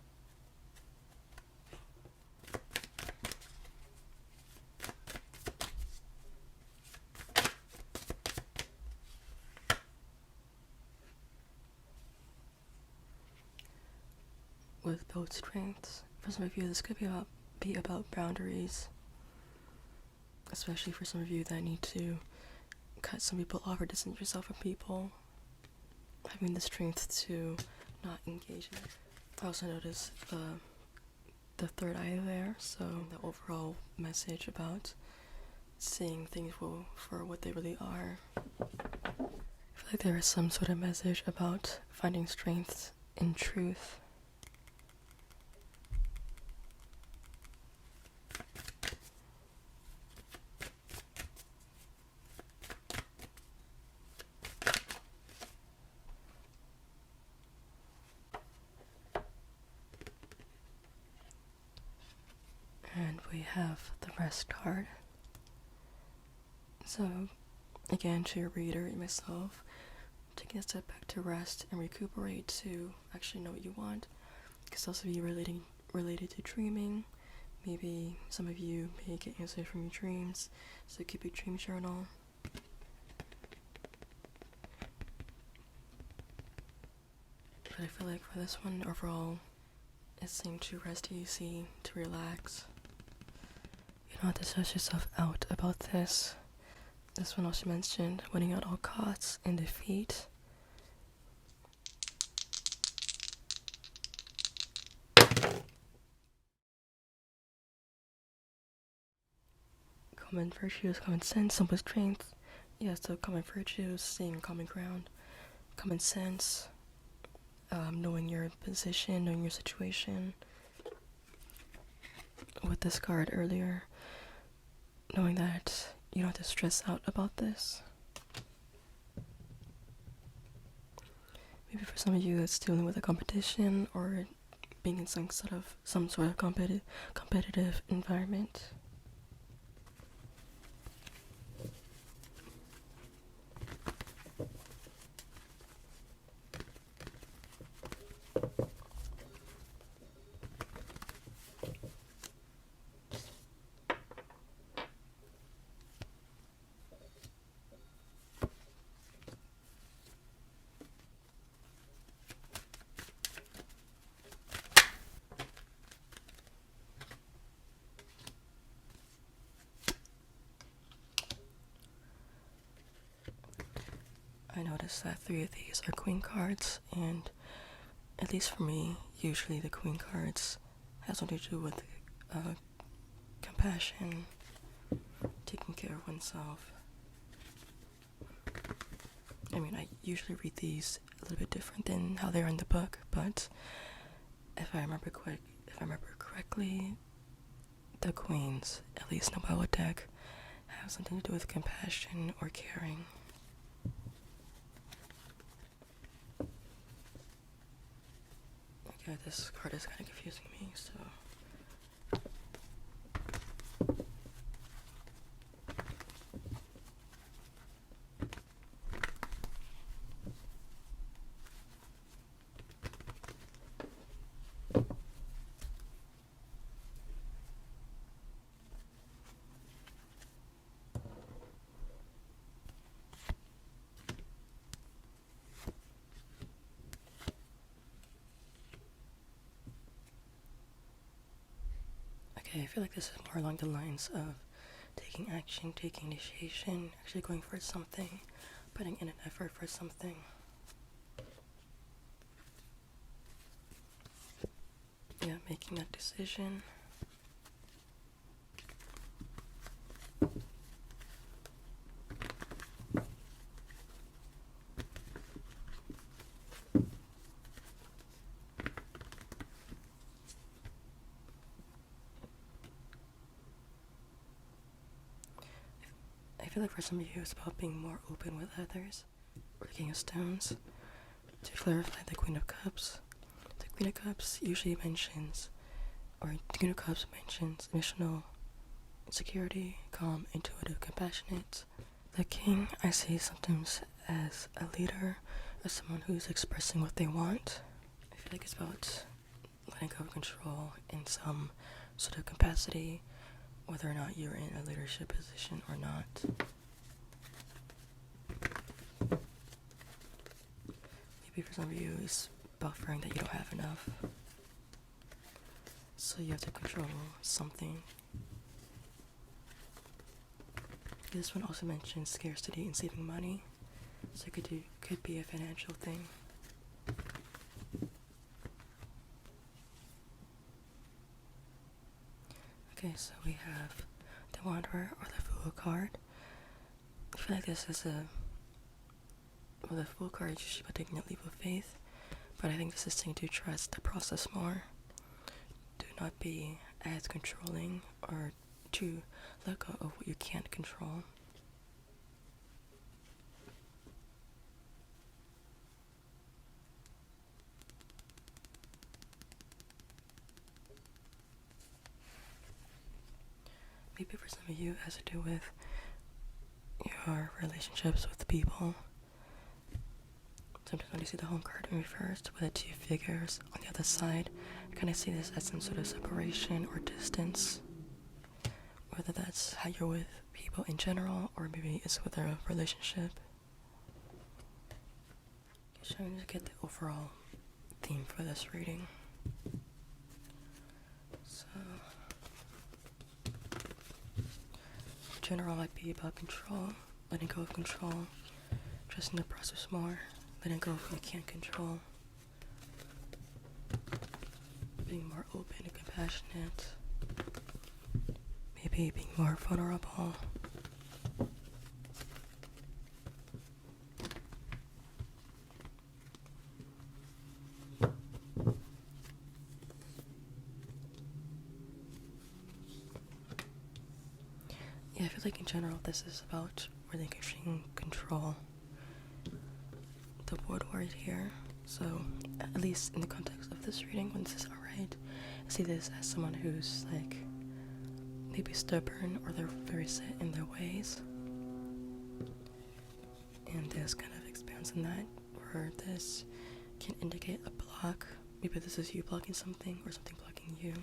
With both strengths, for some of you this could be about boundaries, especially for some of you that need to cut some people off or distance yourself from people, having the strength to not engage in it. I also noticed the third eye there, so the overall message about seeing things for what they really are. I feel like there is some sort of message about finding strength in truth. And we have the Rest card. So, again, to reiterate myself, taking a step back to rest and recuperate, to actually know what you want. It could also be related to dreaming. Maybe some of you may get answers from your dreams, so keep a dream journal. But I feel like for this one, overall, it's saying to rest easy, to relax. You don't have to stress yourself out about this. This one also mentioned winning at all costs and defeat. Common virtues, common sense, simple strength. Yeah, so common virtues, seeing common ground. Common sense, knowing your position, knowing your situation. With this card earlier, knowing that you don't have to stress out about this. Maybe for some of you it's dealing with a competition or being in some sort of competitive environment. I noticed that 3 of these are queen cards, and at least for me, usually the queen cards has something to do with compassion, taking care of oneself. I mean, I usually read these a little bit different than how they're in the book, but if I remember correctly, the queens, at least in the Bible deck, have something to do with compassion or caring. Okay, this card is kind of confusing me, so... Okay, I feel like this is more along the lines of taking action, taking initiation, actually going for something, putting in an effort for something. Yeah, making that decision. I feel like for some of you it's about being more open with others, or the King of Stones. To clarify, the Queen of Cups. The Queen of Cups usually mentions, or the Queen of Cups mentions emotional insecurity, calm, intuitive, compassionate. The King I see sometimes as a leader, or someone who's expressing what they want. I feel like it's about letting go of control in some sort of capacity, whether or not you're in a leadership position or not. Maybe for some of you, it's about fearing that you don't have enough. So you have to control something. This one also mentions scarcity and saving money. So it could be a financial thing. Okay, so we have the Wanderer or the Fool card. I feel like this is the Fool card is usually about taking a leap of faith, but I think this is saying to trust the process more. Do not be as controlling, or to let go of what you can't control. Maybe for some of you it has to do with your relationships with people. Sometimes when you see the Home card in reverse with the 2 figures on the other side, I kind of see this as some sort of separation or distance. Whether that's how you're with people in general, or maybe it's with a relationship. Just trying to get the overall theme for this reading. So, in general might be about control, letting go of control, trusting the process more, letting go of what you can't control, being more open and compassionate, maybe being more vulnerable. Yeah, I feel like in general this is about relinquishing control. The Wood word here, so at least in the context of this reading, when this is alright, I see this as someone who's like maybe stubborn, or they're very set in their ways. And this kind of expands on that, where this can indicate a block. Maybe this is you blocking something, or something blocking you.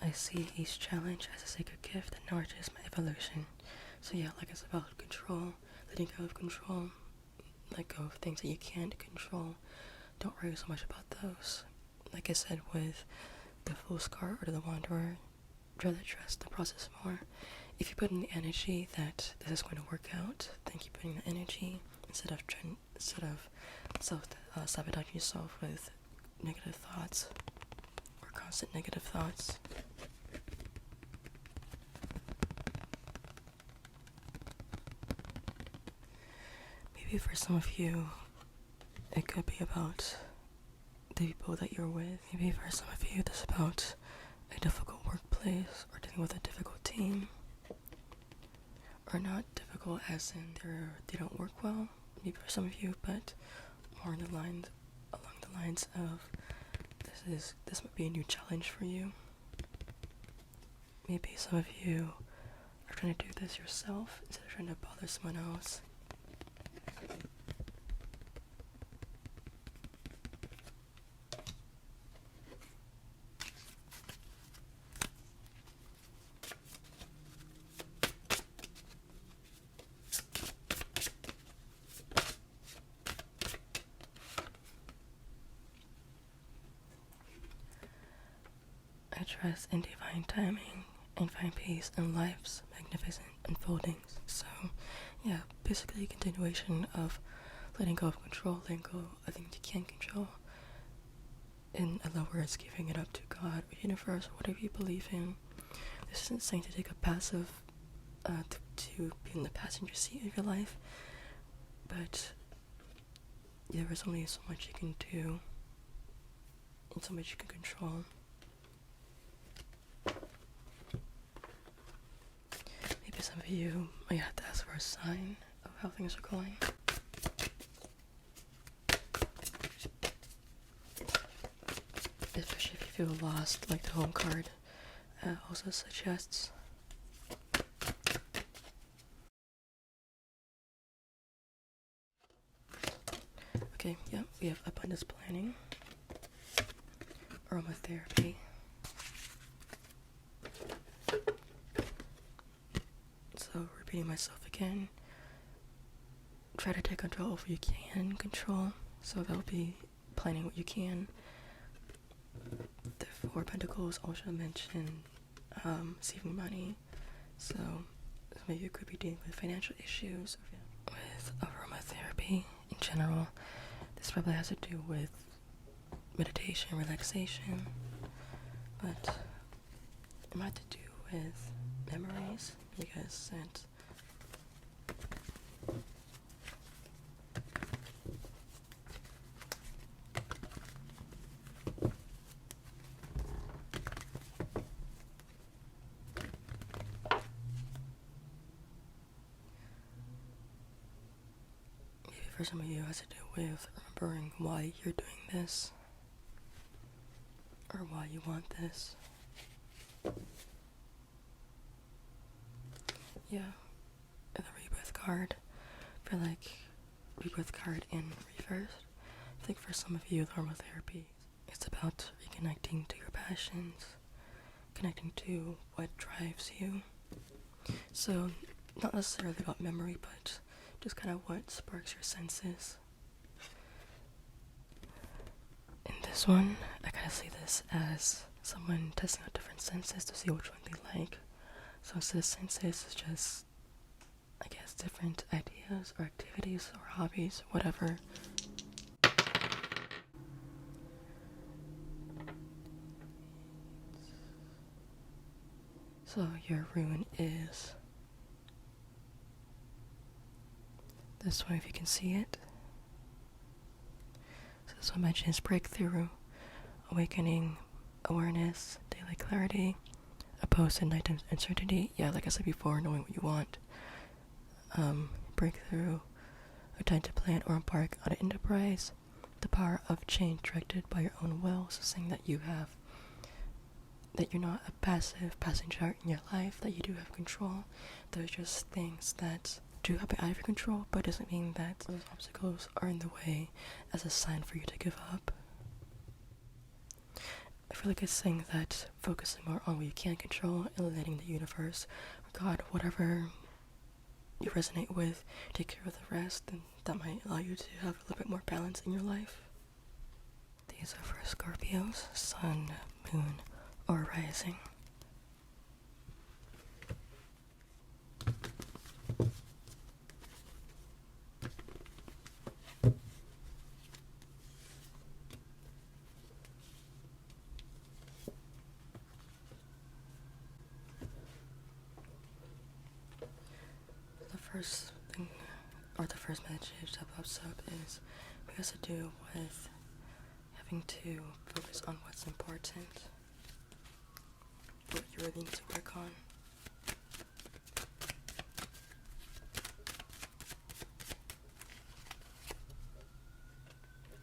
I see each challenge as a sacred gift that nourishes my evolution. So yeah, like it's about control, letting go of control, let go of things that you can't control. Don't worry so much about those. Like I said with the Fool's card or the Wanderer, rather trust the process more. If you put in the energy that this is going to work out, then keep putting the energy instead of sabotaging yourself with negative thoughts or constant negative thoughts. Maybe for some of you, it could be about the people that you're with. Maybe for some of you, this is about a difficult workplace or dealing with a difficult team. Or not difficult as in they don't work well, maybe for some of you, but more along the lines of this might be a new challenge for you. Maybe some of you are trying to do this yourself instead of trying to bother someone else. I trust in divine timing and find peace in life's magnificent unfoldings. So, yeah, basically a continuation of letting go of control, letting go of things you can't control. In other words, giving it up to God or universe or whatever you believe in. This isn't saying to take a passive, to be in the passenger seat of your life, but there is only so much you can do and so much you can control. Maybe some of you might have to ask for a sign of how things are going. Especially if you feel lost, like the home card also suggests. Okay, yeah, we have abundance planning, aromatherapy, so repeating myself again, try to take control of what you can control, so that'll be planning what you can. The Four of Pentacles also mention saving money, so maybe you could be dealing with financial issues with aromatherapy in general. This probably has to do with meditation, relaxation, but it might have to do with memories, because it for some of you, it has to do with remembering why you're doing this, or why you want this. Yeah, the Rebirth card, I feel like Rebirth card in reverse. I think for some of you, the aromatherapy, it's about reconnecting to your passions, connecting to what drives you. So, not necessarily about memory, but just kind of what sparks your senses. In this one, I kind of see this as someone testing out different senses to see which one they like. So instead of senses, it's just, I guess, different ideas or activities or hobbies, whatever. So your rune is this one, if you can see it. So this one mentions breakthrough, awakening, awareness, daily clarity, opposed to nighttime uncertainty. Yeah, like I said before, knowing what you want. Breakthrough, a time to plan or embark on an enterprise, the power of change directed by your own will. So saying that you're not a passive passenger in your life, that you do have control. There's just things that do happen out of your control, but doesn't mean that those obstacles are in the way as a sign for you to give up. I feel like it's saying that focusing more on what you can control and letting the universe or God, whatever you resonate with, take care of the rest, and that might allow you to have a little bit more balance in your life. These are for Scorpios, Sun, Moon, or Rising. The first thing, or the first message that pops up is it has to do with having to focus on what's important, what you really need to work on.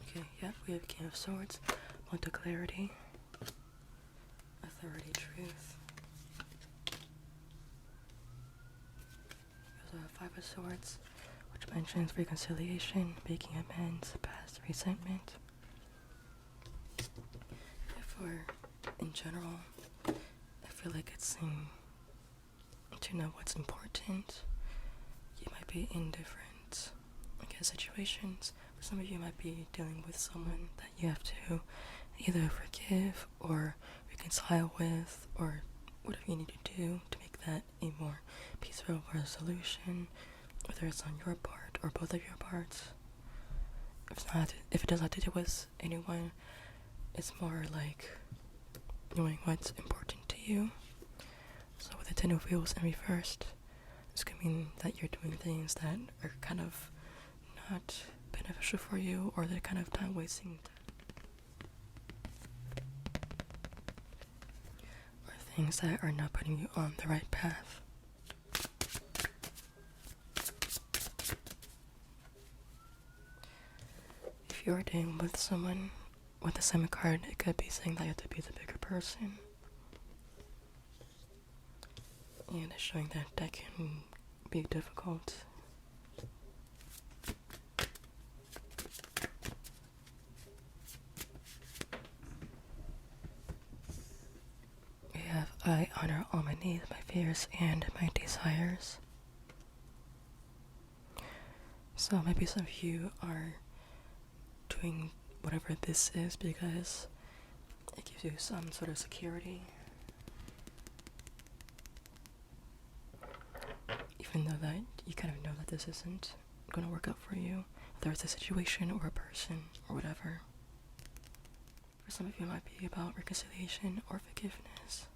Okay, yeah, we have King of Swords, mental clarity, authority, truth. We also have Five of Swords, which mentions reconciliation, making amends, past resentment. Therefore, in general, I feel like it's saying to know what's important. You might be in different, situations. For some of you might be dealing with someone that you have to either forgive or reconcile with, or whatever you need to do to make that a more peaceful resolution, whether it's on your part or both of your parts. If it does not have to do with anyone, it's more like knowing what's important to you. So with the Ten of Wheels in reversed, this could mean that you're doing things that are kind of not beneficial for you, or they're kind of time wasting, or things that are not putting you on the right path. If you're dealing with someone with the same card, it could be saying that you have to be the bigger person. And it's showing that that can be difficult. We have, I honor all my needs, my fears, and my desires. So maybe some of you are doing whatever this is because it gives you some sort of security. Even though that you kind of know that this isn't going to work out for you, whether it's a situation or a person or whatever. For some of you, it might be about reconciliation or forgiveness.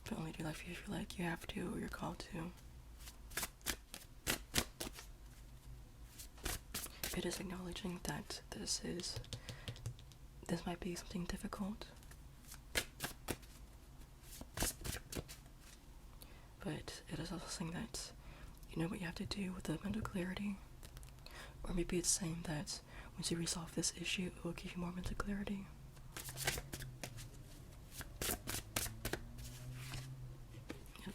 But only do life if you feel like you have to or you're called to. It is acknowledging that this might be something difficult. But it is also saying that you know what you have to do with the mental clarity. Or maybe it's saying that once you resolve this issue, it will give you more mental clarity. Yep.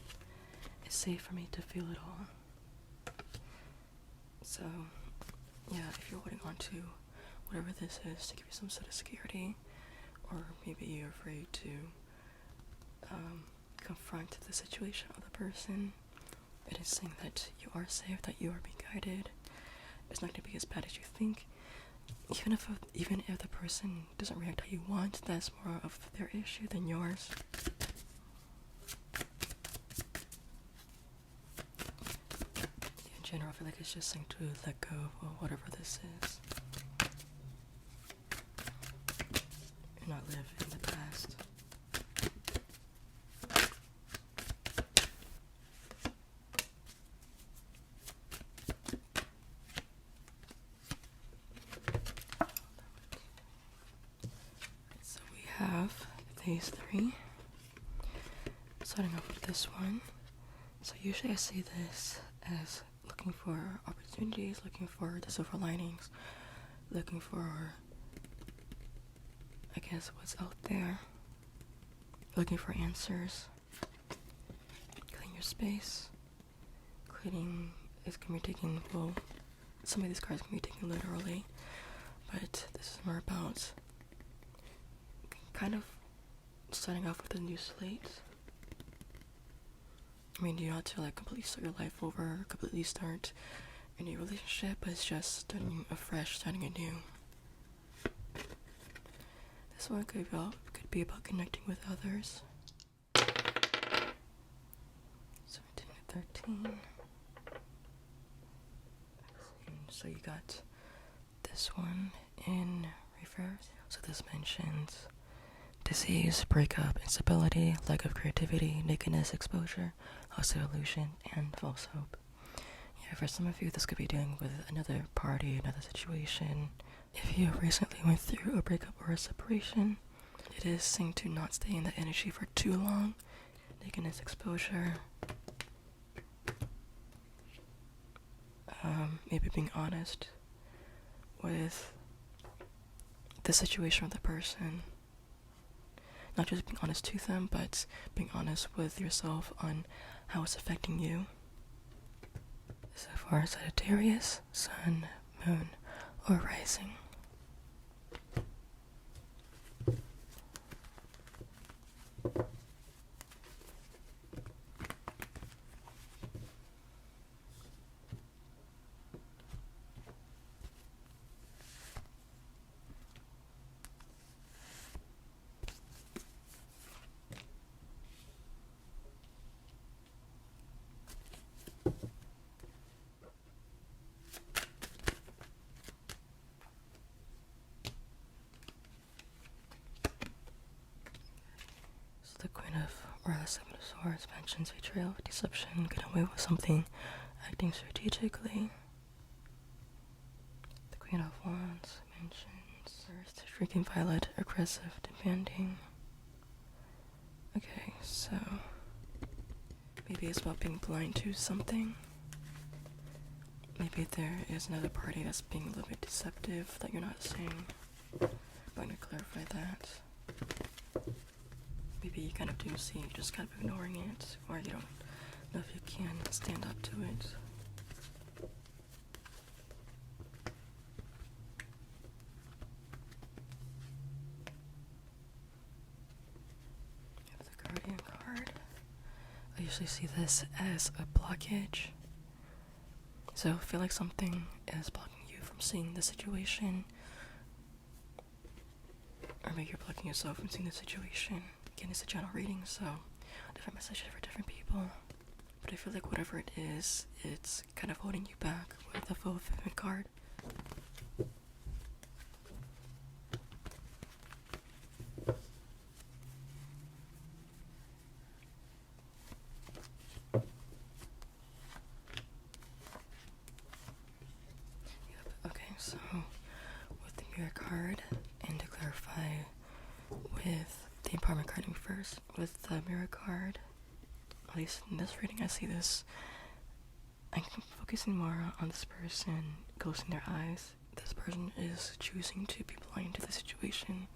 It's safe for me to feel it all. So, yeah, if you're holding on to whatever this is to give you some sort of security, or maybe you're afraid to confront the situation of the person, it is saying that you are safe, that you are being guided. It's not going to be as bad as you think. Even if the person doesn't react how you want, that's more of their issue than yours. In general, I feel like it's just saying to let go of whatever this is. And not live in the past. Have these three. Starting off with this one. So usually I see this as looking for opportunities, looking for the silver linings, looking for, I guess, what's out there, looking for answers. Clean your space. Cleaning is going to be taken, well, some of these cards can be taken literally, but this is more about kind of starting off with a new slate. I mean, you don't have to like completely start your life over, completely start a new relationship, but it's just starting afresh, starting anew. This one could be about connecting with others. 17 to 13. So you got this one in reverse. So this mentions disease, breakup, instability, lack of creativity, nakedness, exposure, hostile illusion, and false hope. Yeah, for some of you, this could be dealing with another party, another situation. If you recently went through a breakup or a separation, it is saying to not stay in that energy for too long. Nakedness, exposure. Maybe being honest with the situation of the person. Not just being honest to them, but being honest with yourself on how it's affecting you. So far, Sagittarius, Sun, Moon, or Rising. The Queen of the Seven of Swords mentions betrayal, deception, getting away with something, acting strategically. The Queen of Wands mentions Earth, freaking violet, aggressive, demanding. Okay, so maybe it's about being blind to something. Maybe there is another party that's being a little bit deceptive that you're not seeing. I'm going to clarify that. Maybe you kind of do see, you're just kind of ignoring it, or you don't know if you can stand up to it. You have the Guardian card. I usually see this as a blockage. So I feel like something is blocking you from seeing the situation. Or maybe you're blocking yourself from seeing the situation. Again, it's a general reading, so different messages for different people. But I feel like whatever it is, it's kind of holding you back with the fulfillment card. Yep, okay, so with the Mirror card, and to clarify, with the Empowerment card in reverse, with the Mirror card, at least in this reading I see this, I'm focusing more on this person closing their eyes. This person is choosing to be blind to the situation,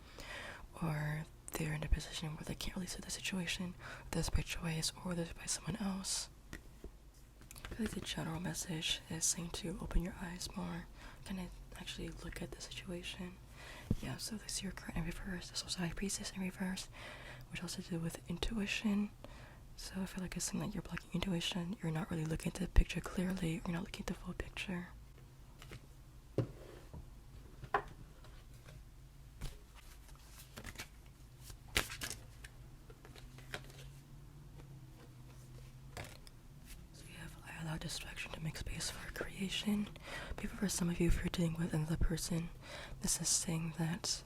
or they're in a position where they can't really see the situation, whether it's by choice or whether it's by someone else. I feel like the general message is saying to open your eyes more, kind of actually look at the situation. Yeah, so this is your card in reverse. This was High Priestess in reverse, which also do with intuition. So I feel like it's something that you're blocking intuition. You're not really looking at the picture clearly. You're not looking at the full picture. So you have I allow distraction to make space for creation. Maybe for some of you, if you're dealing with another person, this is saying that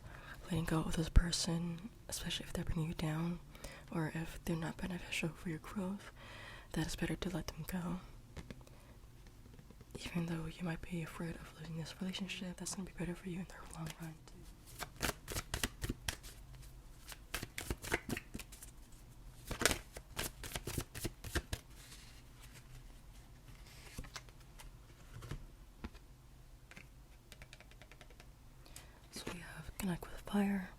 letting go of this person, especially if they're bringing you down, or if they're not beneficial for your growth, that it's better to let them go. Even though you might be afraid of losing this relationship, that's going to be better for you in the long run too. So we have Connect with Fire.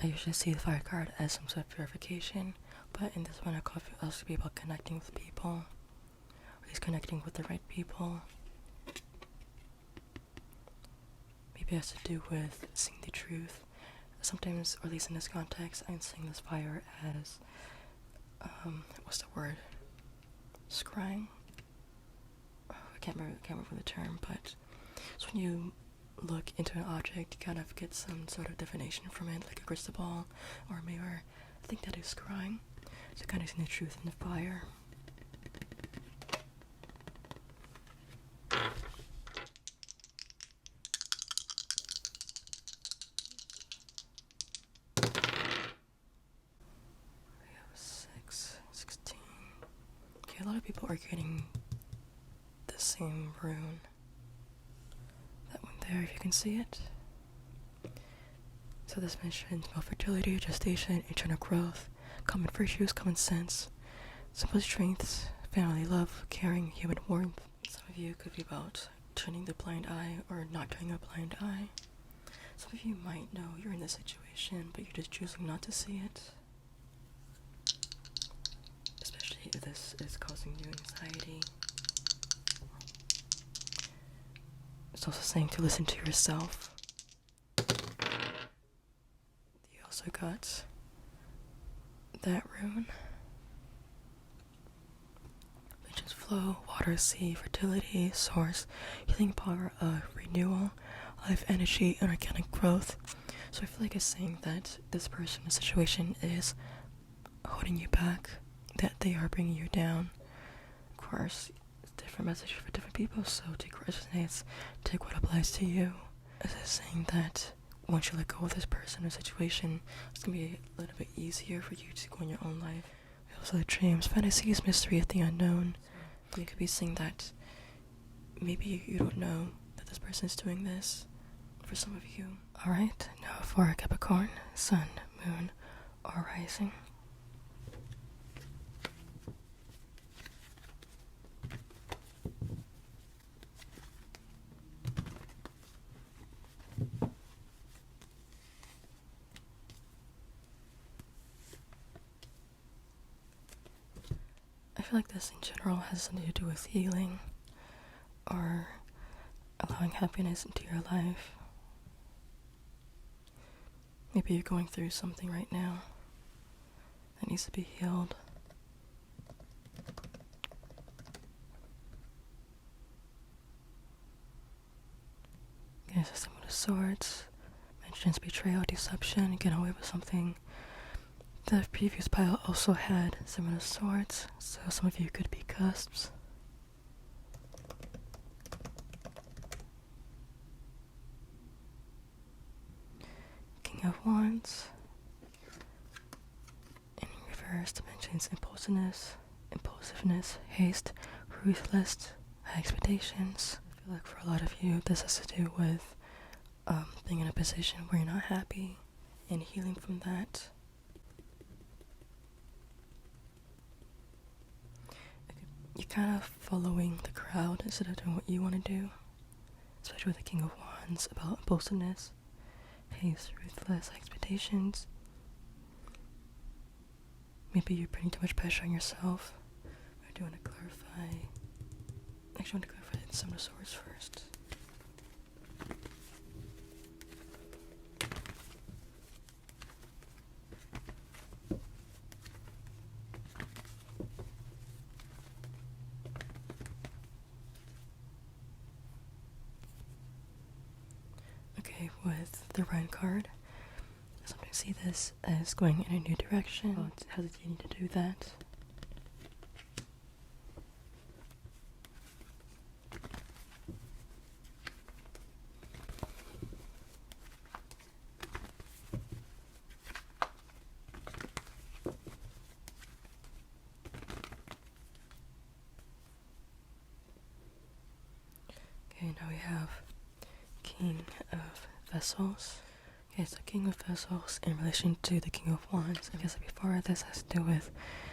I usually see the Fire card as some sort of purification, but in this one I could also be about connecting with people, or at least connecting with the right people. Maybe it has to do with seeing the truth, sometimes, or at least in this context, I'm seeing this fire as, what's the word? Scrying? Oh, I can't remember the term, but it's when you look into an object, you kind of get some sort of definition from it, like a crystal ball or a mirror. I think that is scrying. So kind of seeing the truth in the fire. We have 6, 16. Okay, a lot of people are getting the same rune. That one there, if you can see it. So this mentions male fertility, gestation, internal growth, common virtues, common sense, simple strengths, family love, caring, human warmth. Some of you could be about turning the blind eye or not turning a blind eye. Some of you might know you're in this situation, but you're just choosing not to see it. Especially if this is causing you anxiety. It's also saying to listen to yourself. You also got that rune. Which is flow, water, sea, fertility, source, healing power of renewal, life energy, and organic growth. So I feel like it's saying that this person in the situation is holding you back, that they are bringing you down. Of course, it's a different message for different people, so take what resonates, take what applies to you. This is saying that once you let go of this person or situation, it's going to be a little bit easier for you to go in your own life. We also have dreams, fantasies, mystery of the unknown. You could be saying that maybe you don't know that this person is doing this for some of you. Alright, now for Capricorn, Sun, Moon, or Rising. I feel like this in general has something to do with healing or allowing happiness into your life. Maybe you're going through something right now that needs to be healed. Okay, so Seven of Swords mentions betrayal, deception, getting away with something. The previous pile also had Seven of Swords, so some of you could be cusps. King of Wands. In reverse dimensions, impulsiveness, haste, ruthless, high expectations. I feel like for a lot of you, this has to do with being in a position where you're not happy and healing from that. You're kind of following the crowd instead of doing what you want to do. Especially with the King of Wands, about impulsiveness, haste, ruthless, expectations. Maybe you're putting too much pressure on yourself. I do want to clarify. Actually, I want to clarify some of the swords first. Okay, with the Rhine card, I sometimes see this as going in a new direction. Oh, it's hesitating to do that. Okay, now we have King of Vessels. Okay, so King of Vessels in relation to the King of Wands. Like I said before, this has to do with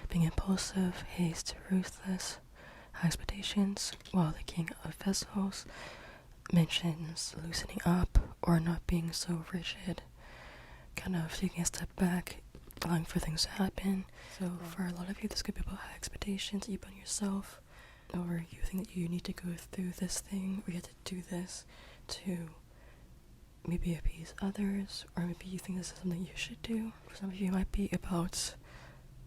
being impulsive, haste, ruthless, high expectations, while the King of Vessels mentions loosening up or not being so rigid, kind of taking a step back, allowing for things to happen. So for a lot of you, this could be about high expectations that you put on yourself, or you think that you need to go through this thing, or you have to do this to maybe appease others, or maybe you think this is something you should do. For some of you, it might be about,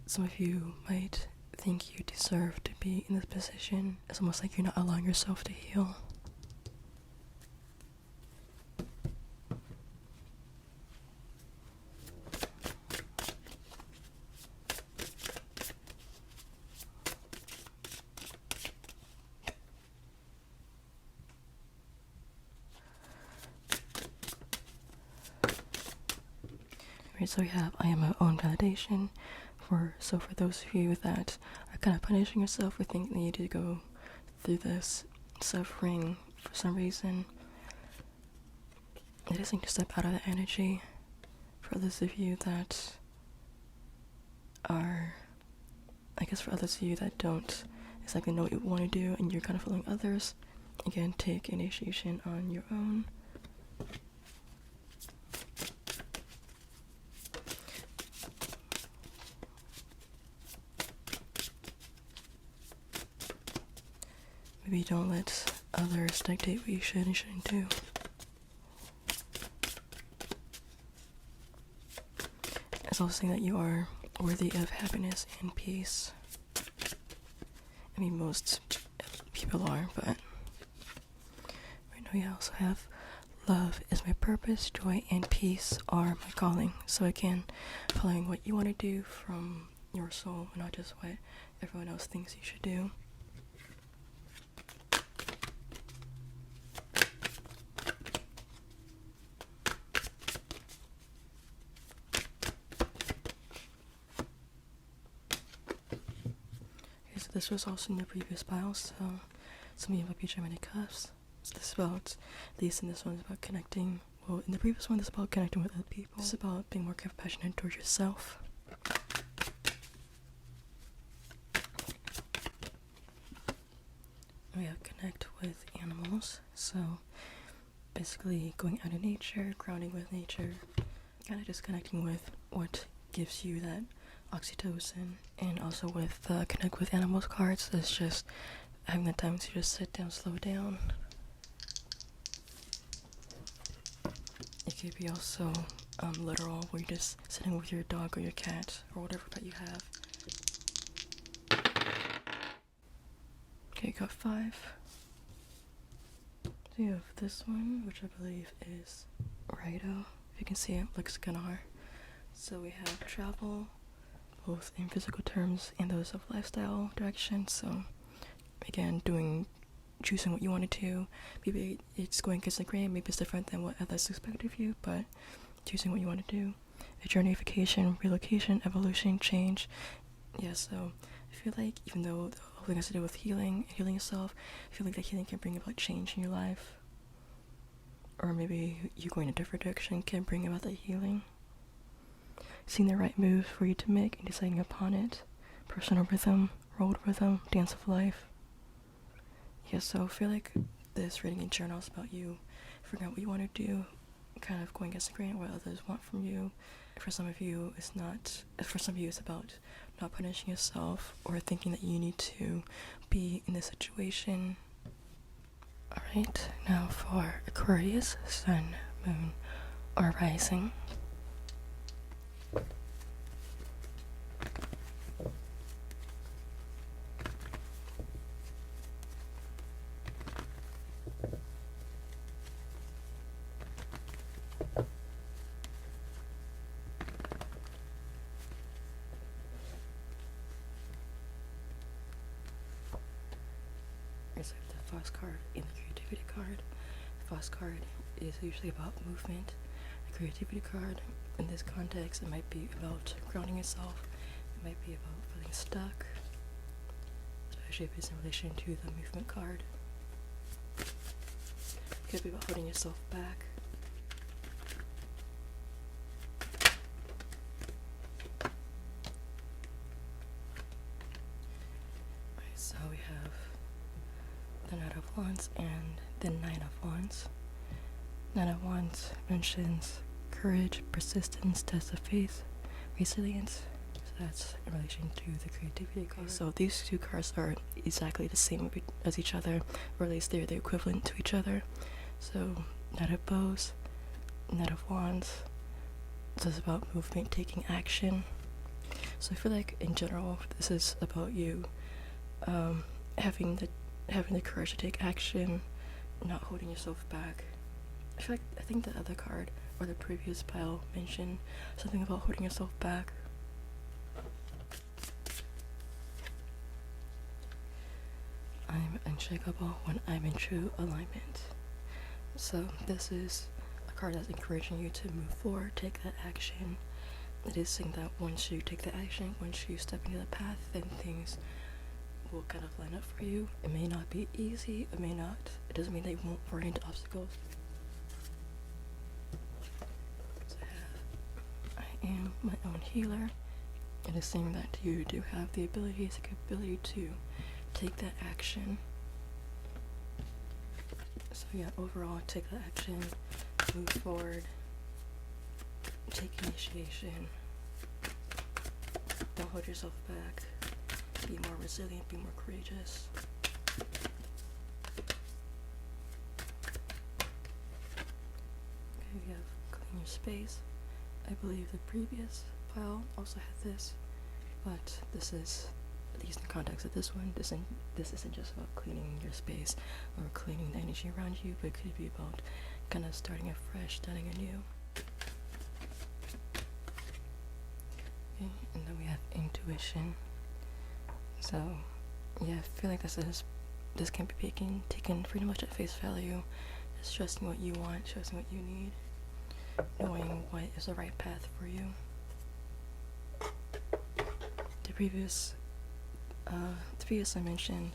some of you might think you deserve to be in this position. It's almost like you're not allowing yourself to heal. Right, so we have I am my own validation. For those of you that are kind of punishing yourself for thinking you need to go through this suffering for some reason, it is need to step out of that energy. For those of you that are, I guess for others of you that don't exactly know what you want to do and you're kind of following others, again, take initiation on your own. Maybe don't let others dictate what you should and shouldn't do. It's also saying that you are worthy of happiness and peace. I mean, most people are, but right now we also have love is my purpose, joy, and peace are my calling. So again, following what you want to do from your soul, and not just what everyone else thinks you should do. This was also in the previous pile, so some of you might be Gemini cuffs. So this is about, at least in this one, is about connecting. Well, in the previous one, this is about connecting with other people. This is about being more compassionate towards yourself. We have connect with animals, so basically going out in nature, grounding with nature, kind of just connecting with what gives you that oxytocin. And also with connect with animals cards, it's just having the time to just sit down, slow down. It could be also literal, where you're just sitting with your dog or your cat or whatever pet you have. Okay, got 5. So you have this one, which I believe is Righto. If you can see it, looks Gunnar. So we have travel, both in physical terms and those of lifestyle direction. So again, choosing what you want to do. Maybe it's going against the grain, maybe it's different than what others expect of you, but choosing what you want to do. A journeyfication, relocation, evolution, change. Yeah, so I feel like even though the whole thing has to do with healing yourself, I feel like that healing can bring about change in your life. Or maybe you going a different direction can bring about that healing. Seeing the right moves for you to make and deciding upon it. Personal rhythm, world rhythm, dance of life. Yeah, so I feel like this reading in journal is about you figuring out what you want to do, kind of going against the grain, what others want from you. For some of you, it's about not punishing yourself or thinking that you need to be in this situation. Alright, now for Aquarius, Sun, Moon, or Rising. The Foss card and the Creativity card. The Foss card is usually about movement. The Creativity card, in this context, it might be about grounding yourself. It might be about feeling stuck, especially if it's in relation to the movement card. It could be about holding yourself back. Right, so we have the Knight of Wands and the Nine of Wands. Nine of Wands mentions courage, persistence, test of faith, resilience. So that's in relation to the Creativity card. So these two cards are exactly the same as each other, or at least they're the equivalent to each other. So Knight of Bows, Knight of Wands. This is about movement, taking action. So I feel like in general, this is about you having the courage to take action, not holding yourself back. I think the other card or the previous pile mentioned something about holding yourself back. I'm unshakable when I'm in true alignment. So this is a card that's encouraging you to move forward, take that action. It is saying that once you take the action, once you step into the path, then things will kind of line up for you. It may not be easy, it doesn't mean they won't run into obstacles. So I am my own healer. It is saying that you do have the ability to take that action. So yeah, overall, take that action, move forward, take initiation, don't hold yourself back, be more resilient, be more courageous. Okay, we have clean your space. I believe the previous pile also had this, but this is, at least in context of this one, this isn't just about cleaning your space or cleaning the energy around you, but it could be about kind of starting afresh, starting anew. Okay, and then we have intuition. So yeah, I feel like this can be taken pretty much at face value. Just trusting what you want, trusting what you need, knowing what is the right path for you. The previous I mentioned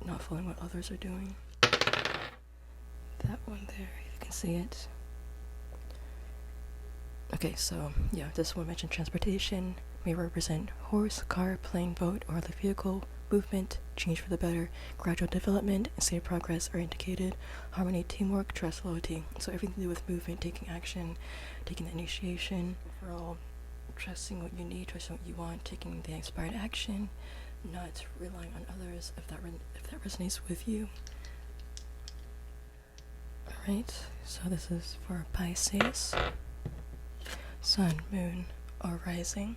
not following what others are doing. That one there, you can see it. Okay, so yeah, this one mentioned transportation may represent horse, car, plane, boat, or other vehicle. Movement, change for the better, gradual development, and steady progress are indicated. Harmony, teamwork, trust, loyalty. So everything to do with movement, taking action, taking the initiation, overall trusting what you need, trusting what you want, taking the inspired action, not relying on others if that resonates with you. Alright, so this is for Pisces, Sun, Moon, or Rising.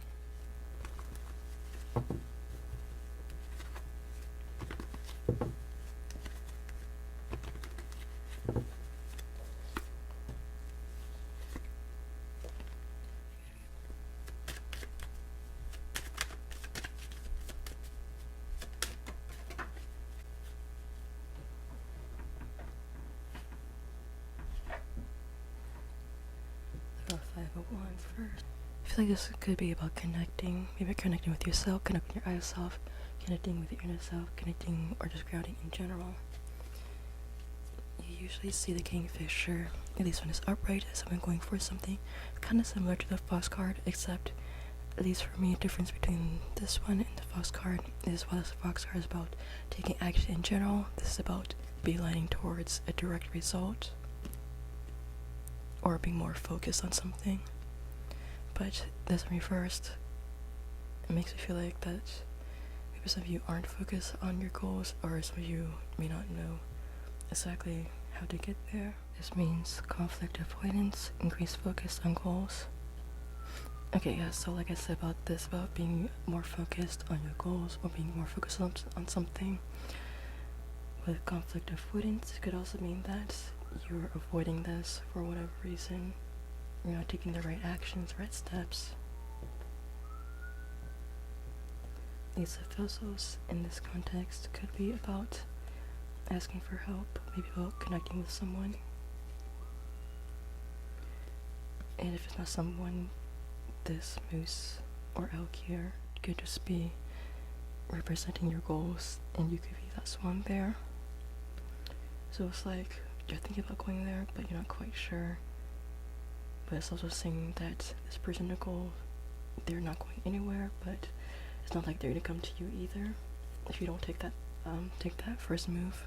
First. I feel like this could be about connecting, maybe connecting with yourself, connecting with your higher self, connecting with your inner self, connecting or just grounding in general. You usually see the Kingfisher, at least when it's upright, as someone going for something kind of similar to the Fox card, except, at least for me, a difference between this one and the Fox card is while the Fox card is about taking action in general, this is about beelining towards a direct result or being more focused on something. But this one reversed, it makes me feel like that maybe some of you aren't focused on your goals, or some of you may not know exactly how to get there. This means conflict avoidance, increased focus on goals. Okay, yeah, so like I said about this, about being more focused on your goals or being more focused on something. With conflict avoidance, it could also mean that you're avoiding this for whatever reason. You're not taking the right actions, right steps. Ace of Vessels in this context could be about asking for help, maybe about connecting with someone. And if it's not someone, this moose or elk here could just be representing your goals, and you could be that swan there. So it's like you're thinking about going there, but you're not quite sure. But it's also saying that this person or goal, they're not going anywhere, but it's not like they're gonna come to you either if you don't take that first move.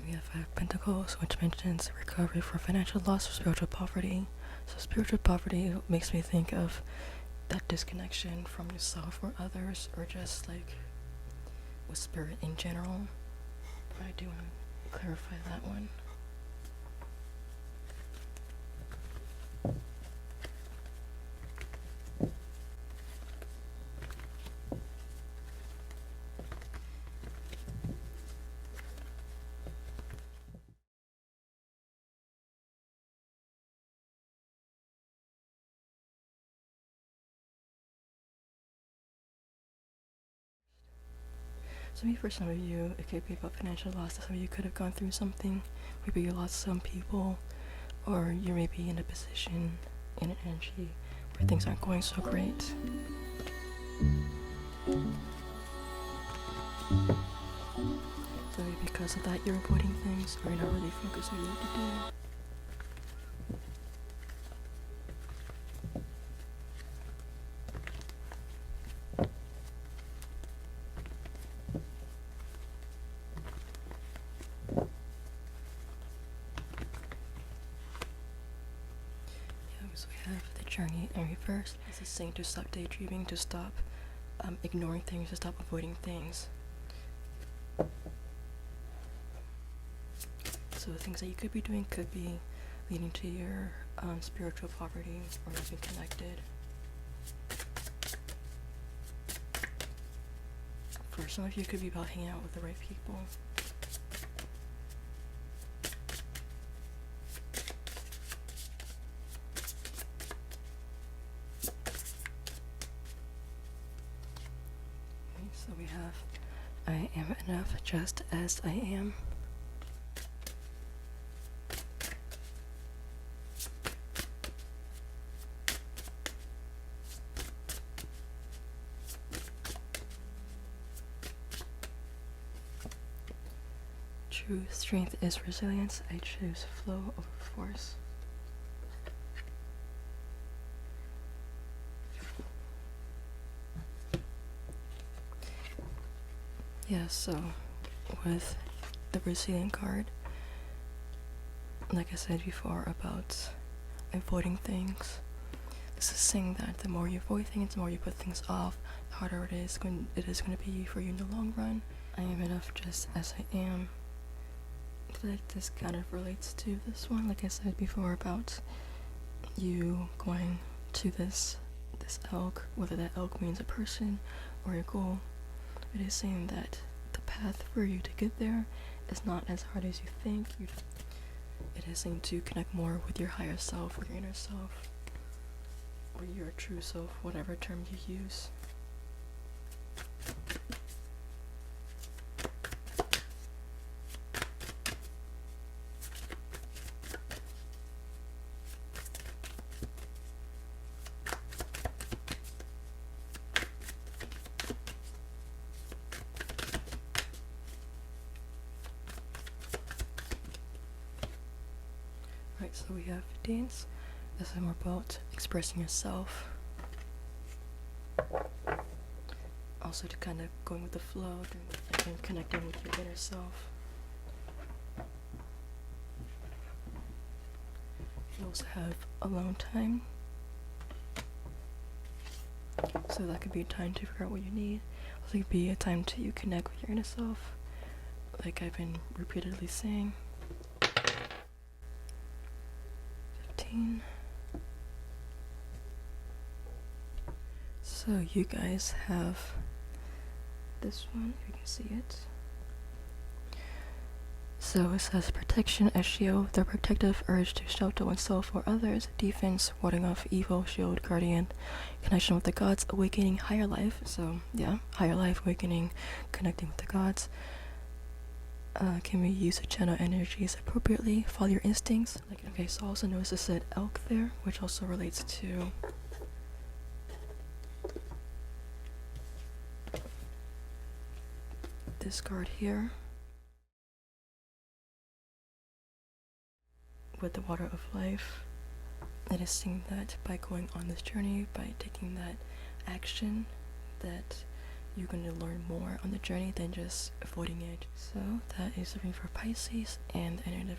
We have 5 Pentacles, which mentions recovery for financial loss or spiritual poverty. So spiritual poverty makes me think of that disconnection from yourself or others, or just like with spirit in general. But I do want to clarify that one. So maybe for some of you, it could be about financial loss. Some of you could have gone through something. Maybe you lost some people, or you may be in a position, in an energy, where things aren't going so great. So maybe because of that, you're avoiding things, or you're not really focused on what you need to do. So we have the Journey in reverse. This is saying to stop daydreaming, to stop ignoring things, to stop avoiding things. So the things that you could be doing could be leading to your spiritual poverty or not being connected. For some of you, it could be about hanging out with the right people. So we have, I am enough just as I am. True strength is resilience. I choose flow over force. Yeah, so with the Brazilian card, like I said before about avoiding things, this is saying that the more you avoid things, the more you put things off, the harder it is going to be for you in the long run. I am enough just as I am. I feel like this kind of relates to this one, like I said before about you going to this elk, whether that elk means a person or a goal. It is saying that the path for you to get there is not as hard as you think. It is saying to connect more with your higher self, or your inner self, or your true self, whatever term you use. Right, so we have dance. This is more about expressing yourself. Also to kind of going with the flow and connecting with your inner self. You also have alone time. So that could be a time to figure out what you need. Also could be a time to connect with your inner self, like I've been repeatedly saying. 15. So you guys have this one, if you can see it. So it says protection as shield, the protective urge to shelter oneself or others, defense, warding off evil, shield, guardian, connection with the gods, awakening, higher life. So yeah, higher life, awakening, connecting with the gods. Can we use to channel energies appropriately, follow your instincts? Okay, so also notice it said elk there, which also relates to this card here with the water of life. It is saying that by going on this journey, by taking that action, that you're going to learn more on the journey than just avoiding it. So that is something for Pisces and the energy.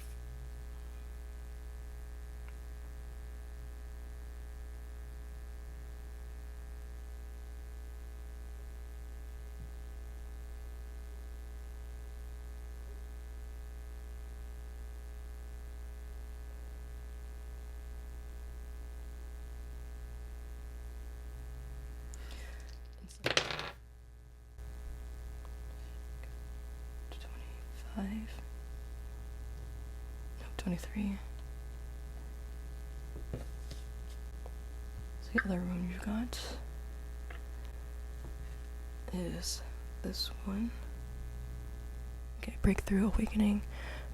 No, 23. So the other rune you got is this one. Okay, breakthrough, awakening,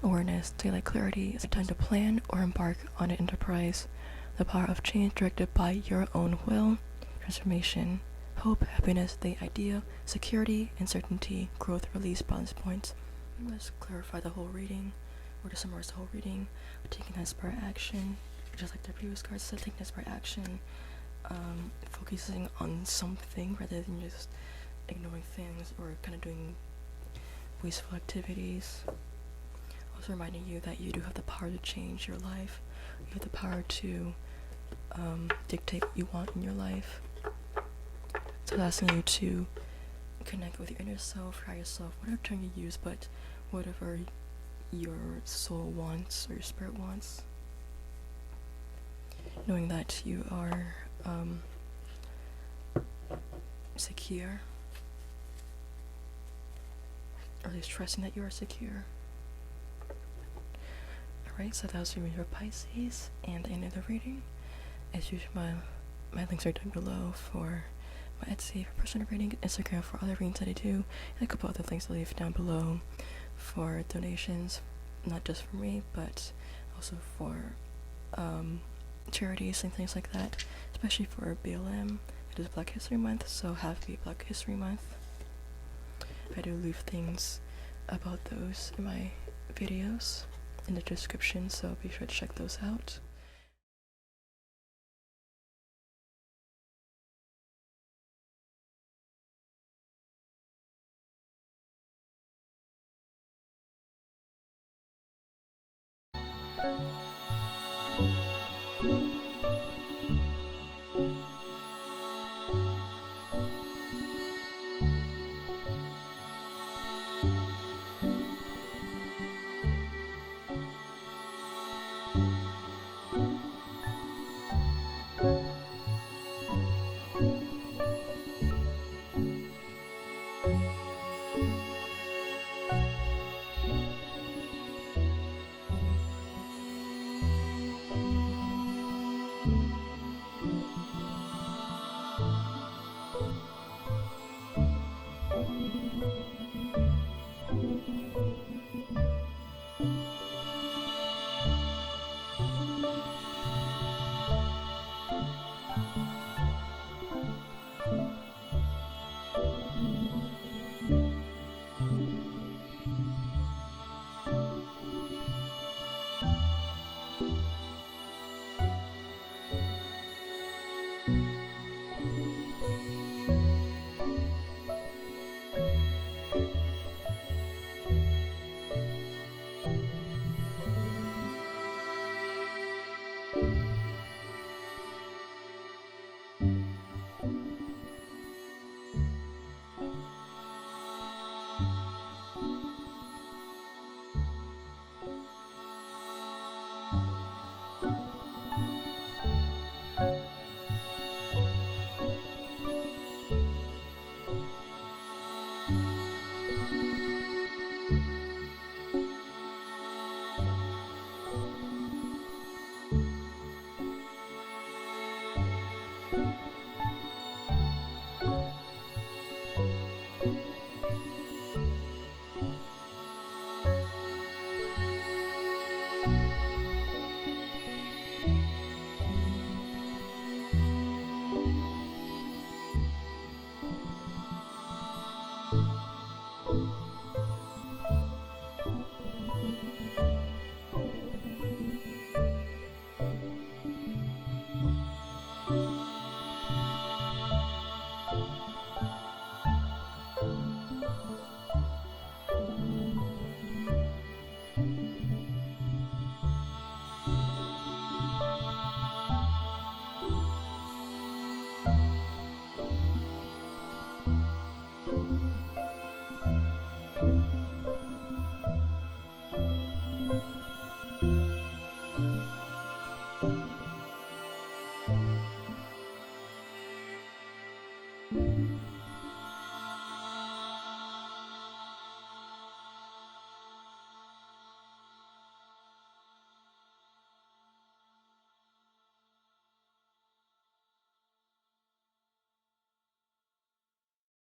awareness, daylight clarity. It's a time to plan or embark on an enterprise. The power of change directed by your own will. Transformation, hope, happiness, the idea, security, uncertainty, growth, release, balance points. Let's clarify the whole reading, or to summarize the whole reading. Taking that by action, just like the previous cards said, taking that by action, focusing on something rather than just ignoring things or kind of doing wasteful activities. Also reminding you that you do have the power to change your life. You have the power to dictate what you want in your life. So it's asking you to connect with your inner self, higher self, whatever term you use, but whatever your soul wants or your spirit wants. Knowing that you are secure, or at least trusting that you are secure. Alright, so that was the reading for Pisces, and the end of the reading. As usual, my links are down below for my Etsy for personal reading, Instagram for other readings that I do, and a couple other links I'll leave down below for donations, not just for me, but also for charities and things like that, especially for BLM. It is Black History Month, so happy Black History Month. I do leave things about those in my videos in the description, so be sure to check those out.